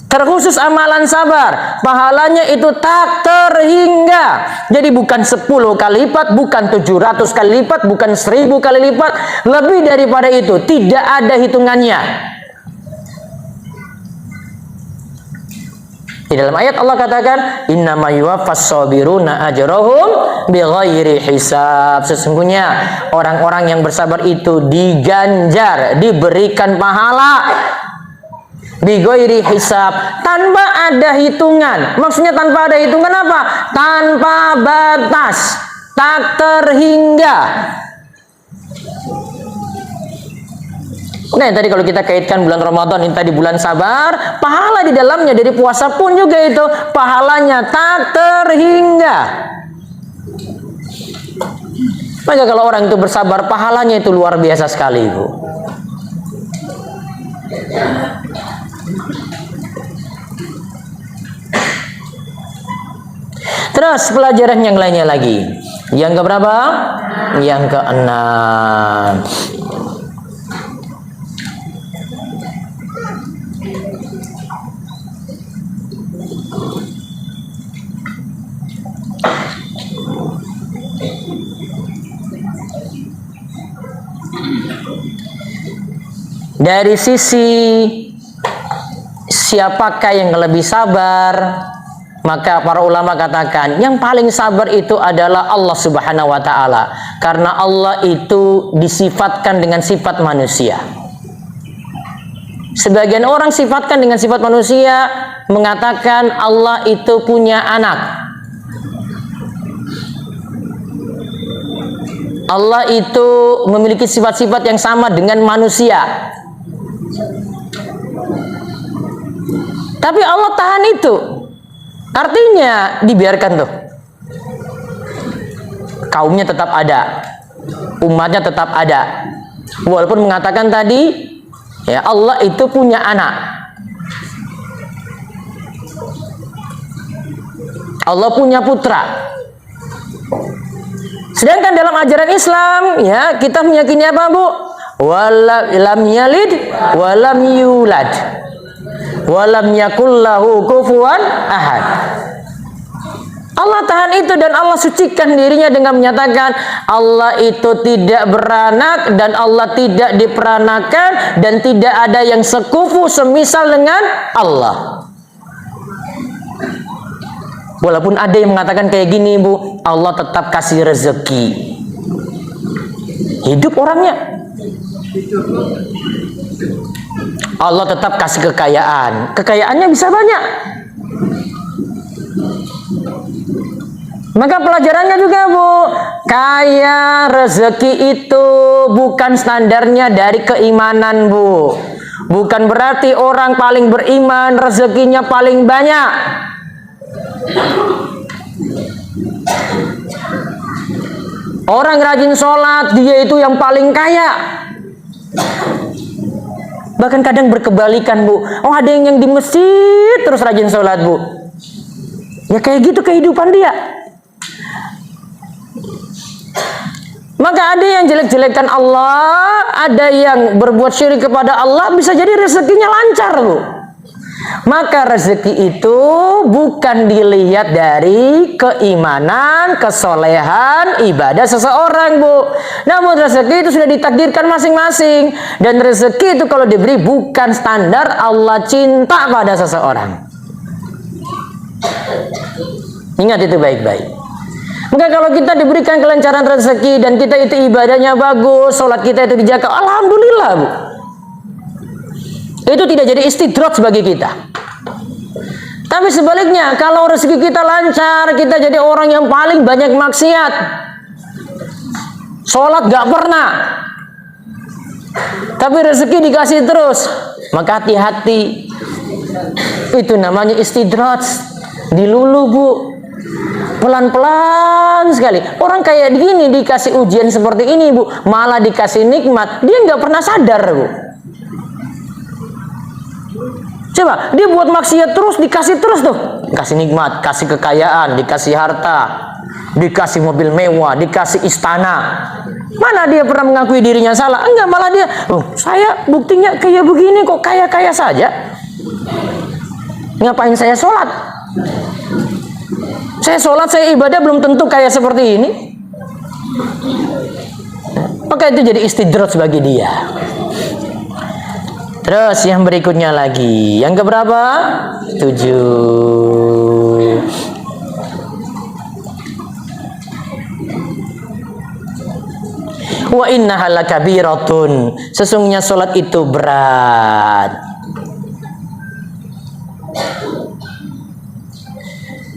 Terkhusus amalan sabar, pahalanya itu tak terhingga. Jadi bukan 10 kali lipat, bukan 700 kali lipat, bukan 1000 kali lipat, lebih daripada itu, tidak ada hitungannya. Di dalam ayat Allah katakan, innama yuwaffas sabiruna ajrahum bighairi hisab. Sesungguhnya orang-orang yang bersabar itu diganjar, diberikan pahala bighairi hisab, tanpa ada hitungan. Maksudnya tanpa ada hitungan apa? Tanpa batas, tak terhingga. Nah, tadi kalau kita kaitkan bulan Ramadan ini tadi bulan sabar, pahala di dalamnya dari puasa pun juga itu pahalanya tak terhingga. Maka kalau orang itu bersabar, pahalanya itu luar biasa sekali, Ibu. Terus pelajaran yang lainnya lagi. Yang keberapa? Yang keenam. Dari sisi siapakah yang lebih sabar, maka para ulama katakan yang paling sabar itu adalah Allah Subhanahu wa taala, karena Allah itu disifatkan dengan sifat manusia. Sebagian orang sifatkan dengan sifat manusia, mengatakan Allah itu punya anak. Allah itu memiliki sifat-sifat yang sama dengan manusia. Tapi Allah tahan itu. Artinya dibiarkan tuh. Kaumnya tetap ada. Umatnya tetap ada. Walaupun mengatakan tadi, ya Allah itu punya anak. Allah punya putra. Sedangkan dalam ajaran Islam, ya kita meyakini apa, Bu? Walam yalid walam yulad walam yakul lahu kufuwan ahad. Allah tahan itu dan Allah sucikan dirinya dengan menyatakan Allah itu tidak beranak dan Allah tidak diperanakan dan tidak ada yang sekufu semisal dengan Allah. Walaupun ada yang mengatakan kayak gini, Bu, Allah tetap kasih rezeki. Hidup orangnya. Allah tetap kasih kekayaan. Kekayaannya bisa banyak. Maka pelajarannya juga, Bu, kaya rezeki itu bukan standarnya dari keimanan, Bu. Bukan berarti orang paling beriman rezekinya paling banyak. Orang rajin sholat, dia itu yang paling kaya. Bahkan kadang berkebalikan, Bu. Oh, ada yang di masjid terus rajin sholat, Bu. Ya kayak gitu kehidupan dia. Maka ada yang jelek-jelekan Allah, ada yang berbuat syirik kepada Allah, bisa jadi rezekinya lancar, Bu. Maka rezeki itu bukan dilihat dari keimanan, kesolehan, ibadah seseorang, Bu. Namun rezeki itu sudah ditakdirkan masing-masing. Dan rezeki itu kalau diberi bukan standar Allah cinta pada seseorang. Ingat itu baik-baik. Maka kalau kita diberikan kelancaran rezeki dan kita itu ibadahnya bagus, sholat kita itu dijaga, alhamdulillah, Bu. Itu tidak jadi istidraj bagi kita. Tapi sebaliknya, kalau rezeki kita lancar, kita jadi orang yang paling banyak maksiat, sholat gak pernah, tapi rezeki dikasih terus, maka hati-hati. Itu namanya istidraj. Dilulu, Bu. Pelan-pelan sekali. Orang kayak gini dikasih ujian seperti ini, Bu, malah dikasih nikmat, dia nggak pernah sadar, Bu. Coba, dia buat maksiat terus, dikasih terus tuh. Kasih nikmat, kasih kekayaan, dikasih harta, dikasih mobil mewah, dikasih istana. Mana dia pernah mengakui dirinya salah? Enggak, malah dia, saya buktinya kayak begini kok, kaya-kaya saja. Ngapain saya sholat? Saya sholat, saya ibadah belum tentu kayak seperti ini. Maka itu jadi istidroj bagi dia. Terus yang berikutnya lagi, yang keberapa? 7. Wa innaha lakabiratun, sesungguhnya sholat itu berat.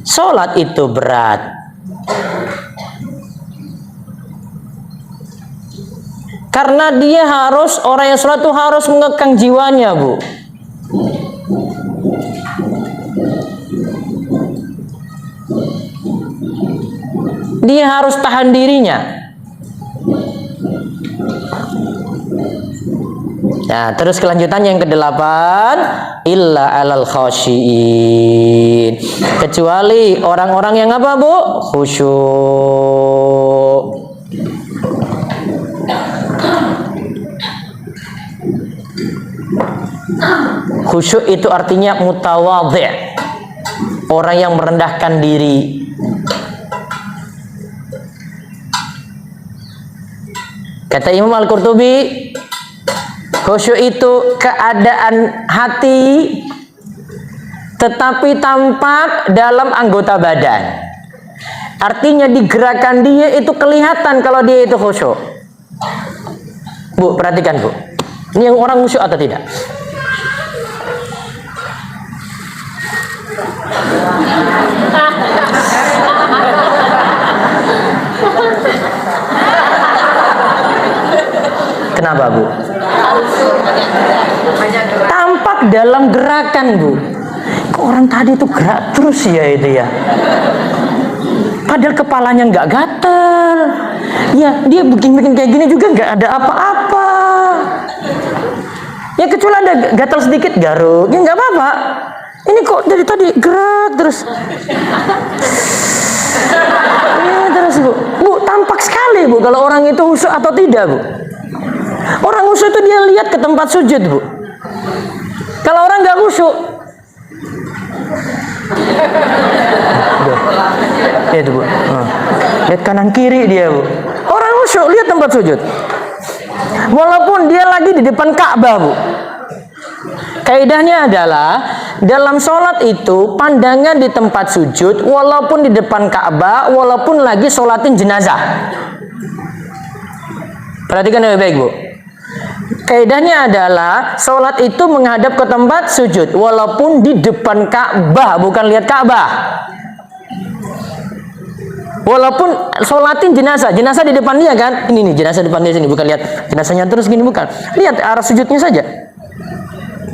Sholat itu berat. Karena dia harus, orang yang sholat itu harus mengekang jiwanya, Bu. Dia harus tahan dirinya. Nah, terus kelanjutan yang ke-8, illa alal khasyiin, kecuali orang-orang yang apa, Bu? Khusyuk. Khusyuk itu artinya mutawadhi', orang yang merendahkan diri. Kata Imam Al-Qurtubi, khusyuk itu keadaan hati tetapi tampak dalam anggota badan. Artinya di gerakan dia itu kelihatan kalau dia itu khusyuk. Bu, perhatikan, Bu. Ini yang orang khusyuk atau tidak? Kenapa, Bu? Tampak dalam gerakan, Bu. Kok orang tadi itu gerak terus ya itu ya? Padahal kepalanya nggak gatel. Ya, dia bikin kayak gini juga nggak ada apa-apa. Ya kecuali ada gatel sedikit, garuk. Ya nggak apa-apa. Ini kok dari tadi gerak terus. Ya, terus, Bu. Bu, tampak sekali, Bu, kalau orang itu khusyuk atau tidak, Bu. Orang khusyuk itu dia lihat ke tempat sujud, Bu. Kalau orang nggak khusyuk, itu, Bu. Lihat kanan kiri dia, Bu. Orang khusyuk lihat tempat sujud. Walaupun dia lagi di depan Ka'bah, Bu. Kaidahnya adalah dalam sholat itu pandangan di tempat sujud, walaupun di depan Ka'bah, walaupun lagi sholatin jenazah. Perhatikan lebih baik, Bu. Kaidahnya adalah sholat itu menghadap ke tempat sujud, walaupun di depan Ka'bah, bukan lihat Ka'bah. Walaupun sholatin jenazah, jenazah di depan dia kan, ini nih jenazah depan dia sini, bukan lihat jenazahnya terus gini, bukan. Lihat arah sujudnya saja.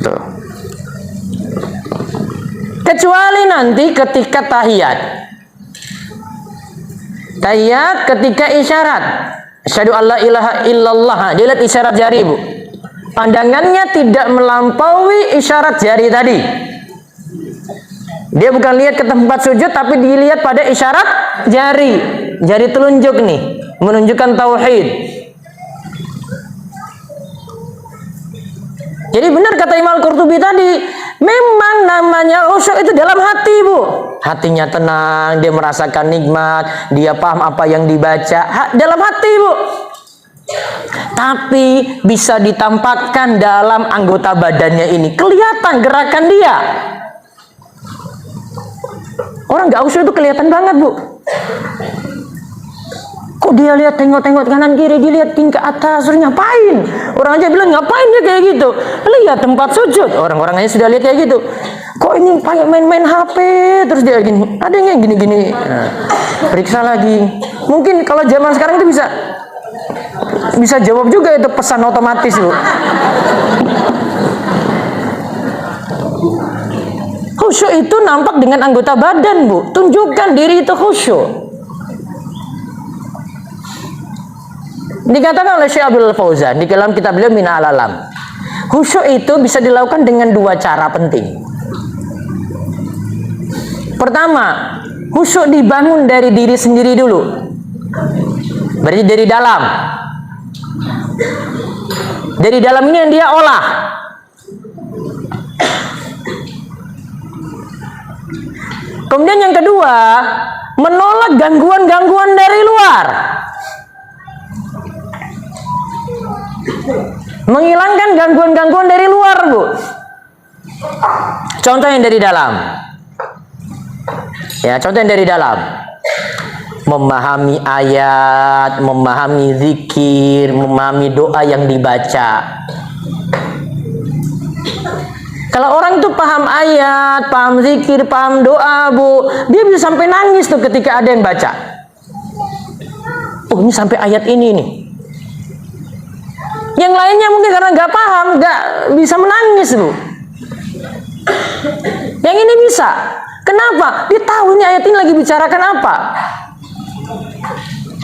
Tuh. Kecuali nanti ketika tahiyat. Tahiyat ketika isyarat. Asyhadu alla ilaha illallah. Dia lihat isyarat jari, Bu. Pandangannya tidak melampaui isyarat jari tadi. Dia bukan lihat ke tempat sujud, tapi dilihat pada isyarat jari. Jari telunjuk nih, menunjukkan tauhid. Jadi benar kata Imam Al-Qurtubi tadi, memang namanya khusyuk itu dalam hati, Bu. Hatinya tenang, dia merasakan nikmat, dia paham apa yang dibaca, dalam hati, Bu. Tapi bisa ditampakkan dalam anggota badannya ini, kelihatan gerakan dia. Orang nggak khusyuk itu kelihatan banget, Bu. Kok dia lihat tengok-tengok kanan kiri, dia lihat tingkat atas, terus ngapain? Orang aja bilang ngapain dia kayak gitu? Lihat tempat sujud, orang-orang aja sudah lihat kayak gitu. Kok ini main-main HP, terus dia gini, ada yang gini-gini. Nah, periksa lagi. Mungkin kalau zaman sekarang itu bisa jawab juga itu pesan otomatis, Bu. Khusyuk itu nampak dengan anggota badan, Bu. Tunjukkan diri itu khusyuk. Dikatakan oleh Syekh Abdul Fauzan di dalam kitab beliau Mina Al-Alam, khusyuk itu bisa dilakukan dengan dua cara penting. Pertama, khusyuk dibangun dari diri sendiri dulu. Berarti dari dalam. Dari dalam ini yang dia olah. Kemudian yang kedua, menolak gangguan-gangguan dari luar. Menghilangkan gangguan-gangguan dari luar, Bu. Contoh yang dari dalam. Ya, contoh yang dari dalam. Memahami ayat, memahami zikir, memahami doa yang dibaca. Kalau orang itu paham ayat, paham zikir, paham doa, Bu, dia bisa sampai nangis tuh ketika ada yang baca. Oh, ini sampai ayat ini nih. Yang lainnya mungkin karena nggak paham, nggak bisa menangis, Bu. Yang ini bisa. Kenapa? Dia tahu ini ayat ini lagi bicarakan apa.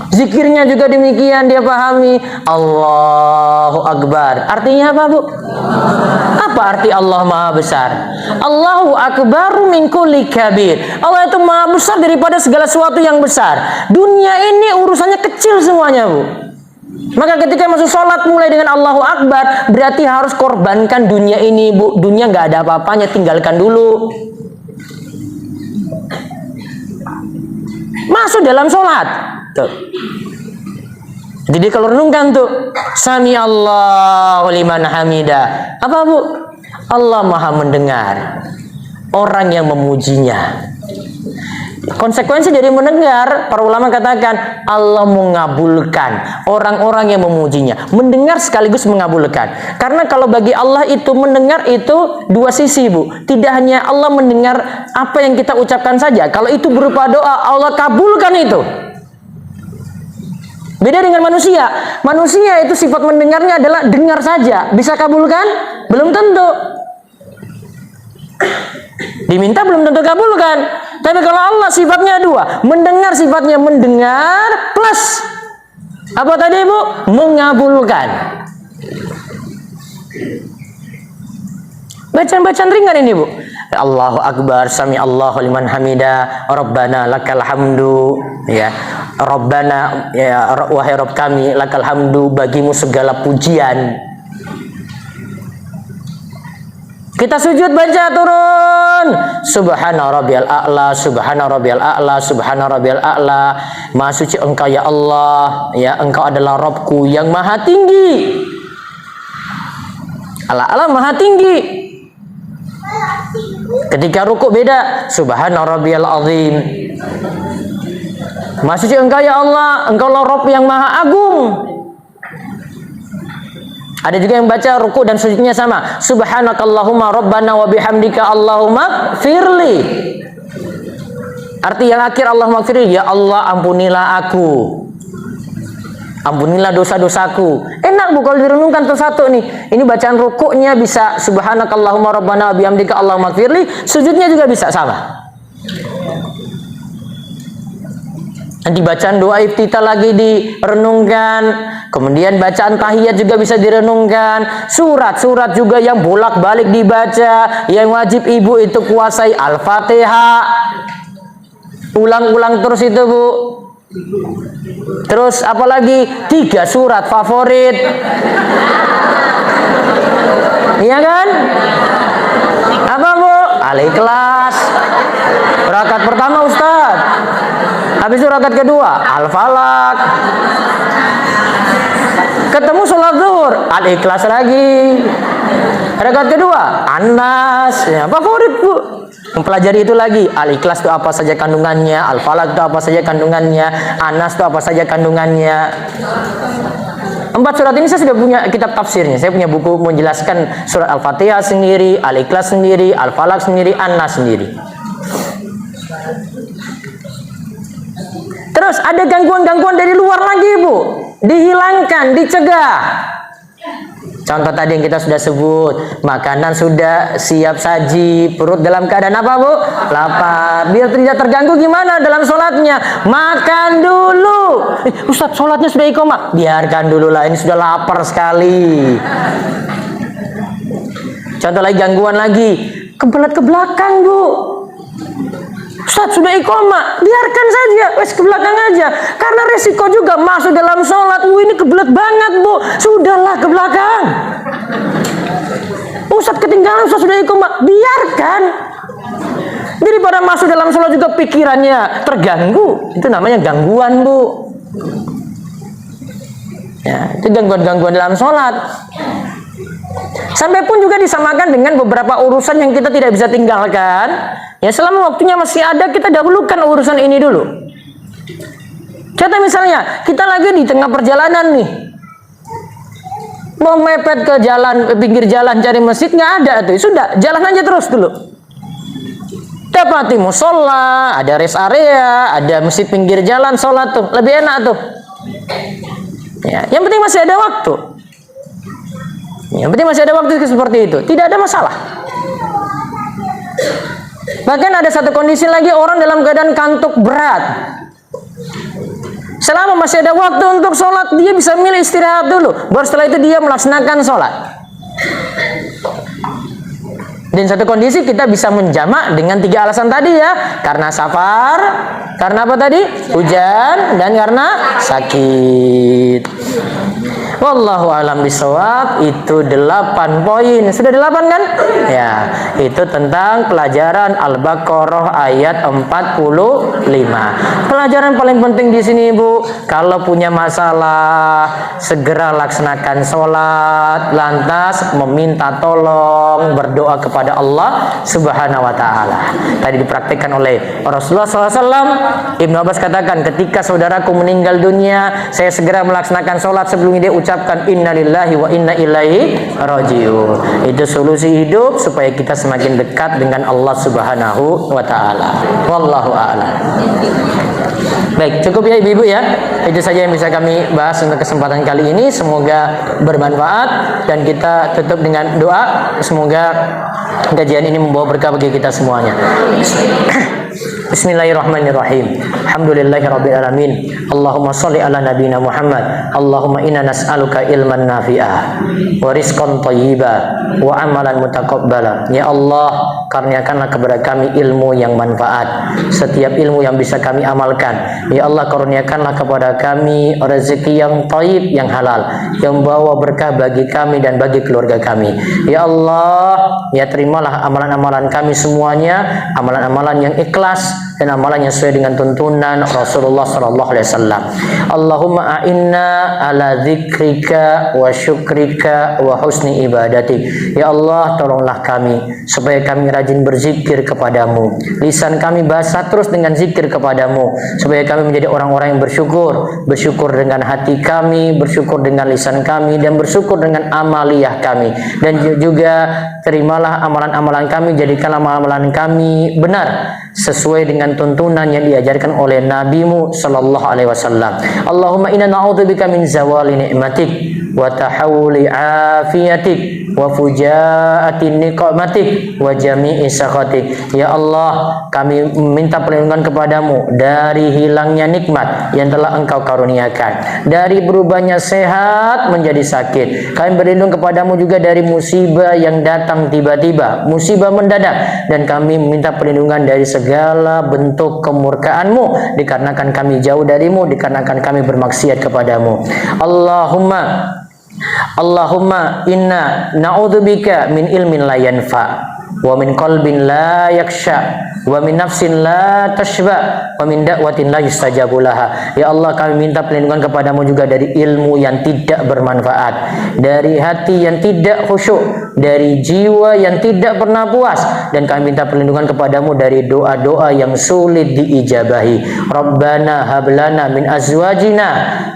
Zikirnya juga demikian, dia pahami. Allahu Akbar. Artinya apa, Bu? Apa arti Allah Maha Besar? Allahu Akbaru min kulli kabir. Allah itu Maha Besar daripada segala sesuatu yang besar. Dunia ini urusannya kecil semuanya, Bu. Maka ketika masuk sholat mulai dengan Allahu Akbar, berarti harus korbankan dunia ini, Bu. Dunia nggak ada apa-apanya, tinggalkan dulu. Masuk dalam sholat. Tuh. Jadi kalau renungkan tuh, Sami Allahu liman hamidah. Apa, Bu? Allah Maha mendengar orang yang memujinya. Konsekuensi dari mendengar, para ulama katakan Allah mengabulkan orang-orang yang memujinya. Mendengar sekaligus mengabulkan. Karena kalau bagi Allah itu mendengar itu dua sisi, Bu. Tidak hanya Allah mendengar apa yang kita ucapkan saja. Kalau itu berupa doa, Allah kabulkan itu. Beda dengan manusia. Manusia itu sifat mendengarnya adalah dengar saja. Bisa kabulkan? Belum tentu. Diminta belum tentu kabulkan. Tapi kalau Allah sifatnya dua, mendengar sifatnya mendengar plus apa tadi, Bu? Mengabulkan. Bacaan-bacaan ringan ini, Bu. Allahu Akbar, Sami Allahu liman hamidah, Rabbana lakal hamdu, ya. Rabbana, ya, wahai Rabb kami, lakal hamdu, bagimu segala pujian. Kita sujud baca turun. Subhana rabbiyal a'la, subhana rabbiyal a'la, subhana rabbiyal a'la. Maha suci Engkau ya Allah, ya Engkau adalah Rabbku yang maha tinggi. Allah maha tinggi. Ketika rukuk beda, subhana rabbiyal azim. Maha suci Engkau ya Allah, Engkau lah Rabb yang maha agung. Ada juga yang baca ruku dan sujudnya sama. Subhanakallahumma rabbana wa bihamdika Allahumma firli. Arti yang akhir Allahumma firli, ya Allah ampunilah aku. Ampunilah dosa-dosaku. Enak, Bu, kalau direnungkan tuh satu nih. Ini bacaan rukuknya bisa subhanakallahumma rabbana wa bihamdika Allahumma firli. Sujudnya juga bisa sama. Nanti bacaan doa iftitah lagi direnungkan. Kemudian bacaan tahiyat juga bisa direnungkan. Surat-surat juga yang bolak-balik dibaca. Yang wajib ibu itu kuasai Al-Fatihah. Ulang-ulang terus itu, Bu. Terus apalagi 3 surat favorit. Iya kan? Apa, Bu? Al-Ikhlas. Rakaat pertama, Ustaz. Habis itu rakaat kedua, Al-Falaq. Ketemu sholat zuhur, Al-Ikhlas lagi. Rakaat kedua, An-Nas. Ya, favorit, Bu. Mempelajari itu lagi. Al-Ikhlas itu apa saja kandungannya, Al-Falaq itu apa saja kandungannya, An-Nas itu apa saja kandungannya. 4 surat ini saya sudah punya kitab tafsirnya. Saya punya buku menjelaskan surat Al-Fatihah sendiri, Al-Ikhlas sendiri, Al-Falaq sendiri, An-Nas sendiri. Terus ada gangguan-gangguan dari luar lagi, Bu. Dihilangkan, dicegah. Contoh tadi yang kita sudah sebut, makanan sudah siap saji, perut dalam keadaan apa Bu? Lapar. Biar tidak terganggu gimana dalam sholatnya? Makan dulu. Ustaz, sholatnya sudah iqamah. Biarkan dulu lah, ini sudah lapar sekali. Contoh lagi, gangguan lagi, kebelat ke belakang Bu. Ustaz, sudah iqamah, biarkan saja, wes ke belakang aja. Karena resiko juga masuk dalam sholat. Ini kebelat banget Bu, sudahlah ke belakang. Ustaz ketinggalan, Ustaz sudah iqamah, biarkan. Daripada masuk dalam sholat juga pikirannya terganggu, itu namanya gangguan Bu. Ya, itu gangguan-gangguan dalam sholat. Sampai pun juga disamakan dengan beberapa urusan yang kita tidak bisa tinggalkan. Ya, selama waktunya masih ada, kita dahulukan urusan ini dulu. Contoh misalnya, kita lagi di tengah perjalanan nih, mau mepet ke jalan, ke pinggir jalan cari masjid, nggak ada tuh. Sudah, jalan aja terus dulu. Dapati musola, ada rest area, ada masjid pinggir jalan, sholat tuh, lebih enak tuh. Ya, yang penting masih ada waktu. Yang penting masih ada waktu seperti itu, tidak ada masalah. Bahkan ada satu kondisi lagi, orang dalam keadaan kantuk berat. Selama masih ada waktu untuk sholat, dia bisa milih istirahat dulu. Baru setelah itu dia melaksanakan sholat. Dan satu kondisi kita bisa menjamak dengan 3 alasan tadi ya. Karena safar, karena apa tadi? Hujan, dan karena sakit. Wallahu alam bisawab. Itu 8 poin. Sudah 8 kan? Ya, itu tentang pelajaran Al-Baqarah ayat 45. Pelajaran paling penting di sini Bu, kalau punya masalah segera laksanakan sholat, lantas meminta tolong, berdoa kepada Allah Subhanahu wa taala. Tadi dipraktikkan oleh Rasulullah SAW. Ibnu Abbas katakan, ketika saudaraku meninggal dunia, saya segera melaksanakan sholat sebelumnya dia ucapkan innalillahi wa inna ilaihi rajiun. Itu solusi hidup supaya kita semakin dekat dengan Allah Subhanahu wa taala. Wallahu a'lam. Baik, cukup ya ibu-ibu ya. Itu saja yang bisa kami bahas untuk kesempatan kali ini. Semoga bermanfaat dan kita tutup dengan doa. Semoga kajian ini membawa berkah bagi kita semuanya. Bismillahirrahmanirrahim. Alhamdulillahirabbil alamin. Allahumma shalli ala nabiyyina Muhammad. Allahumma inna nas'aluka ilman nafi'ah wa rizqan thayyiban wa amalan mutaqabbala. Ya Allah, karuniakanlah kepada kami ilmu yang manfaat, setiap ilmu yang bisa kami amalkan. Ya Allah, karuniakanlah kepada kami rezeki yang thayyib, yang halal, yang membawa berkah bagi kami dan bagi keluarga kami. Ya Allah, ya terimalah amalan-amalan kami semuanya, amalan-amalan yang ikhlas dan amalan yang sesuai dengan tuntunan Rasulullah sallallahu alaihi wasallam. Allahumma a'inna ala dzikrika wa syukrika wa husni ibadati. Ya Allah, tolonglah kami supaya kami rajin berzikir kepadamu. Lisan kami basah terus dengan zikir kepadamu, supaya kami menjadi orang-orang yang bersyukur. Bersyukur dengan hati kami, bersyukur dengan lisan kami, dan bersyukur dengan amaliyah kami. Dan juga terimalah amalan-amalan kami, jadikanlah amalan kami benar sesuai dengan tuntunan yang diajarkan oleh Nabi-Mu sallallahu alaihi wasallam. Allahumma inna na'udzubika min zawali ni'matik wa tahawuli afiyatik wa fujaati niqmatik wa jami'i sakhatik. Ya Allah, kami minta perlindungan kepadamu dari hilangnya nikmat yang telah Engkau karuniakan, dari berubahnya sehat menjadi sakit. Kami berlindung kepadamu juga dari musibah yang datang tiba-tiba, musibah mendadak, dan kami minta perlindungan dari segala bentuk kemurkaan-Mu, dikarenakan kami jauh dari-Mu, dikarenakan kami bermaksiat kepadamu. Allahumma inna na'udzubika min ilmin la yanfa wa min qalbin la yakhsha wa min nafsin la tashba wa min da'watin la yustajabu laha. Ya Allah, kami minta perlindungan kepadamu juga dari ilmu yang tidak bermanfaat, dari hati yang tidak khusyuk, dari jiwa yang tidak pernah puas, dan kami minta perlindungan kepadamu dari doa-doa yang sulit diijabahi. Rabbana hablana min azwajina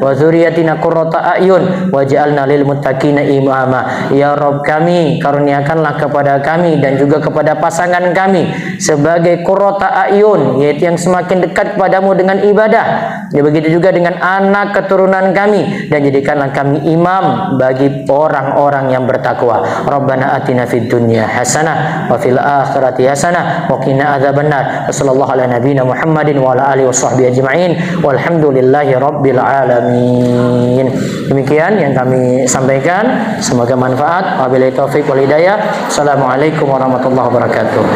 wa dzurriyyatina qurrata a'yun waj'alna lil muttaqina imama. Ya Rabb kami, karuniakanlah kepada kami dan juga kepada pasangan kami sebagai qurrata a'yun, yaitu yang semakin dekat kepadamu dengan ibadah, Ya, begitu juga dengan anak keturunan kami, dan jadikanlah kami imam bagi orang-orang yang bertakwa. Rabbana atina fid dunya hasanah wa fil akhirati hasanah wa qina adzabannar. Wassallallahu ala nabiyyina Muhammadin wa ala alihi washabbihi ajma'in. Walhamdulillahi rabbil alamin. Demikian yang kami sampaikan, semoga manfaat. Wabillahi taufik wal hidayah. Assalamualaikum warahmatullahi wabarakatuh.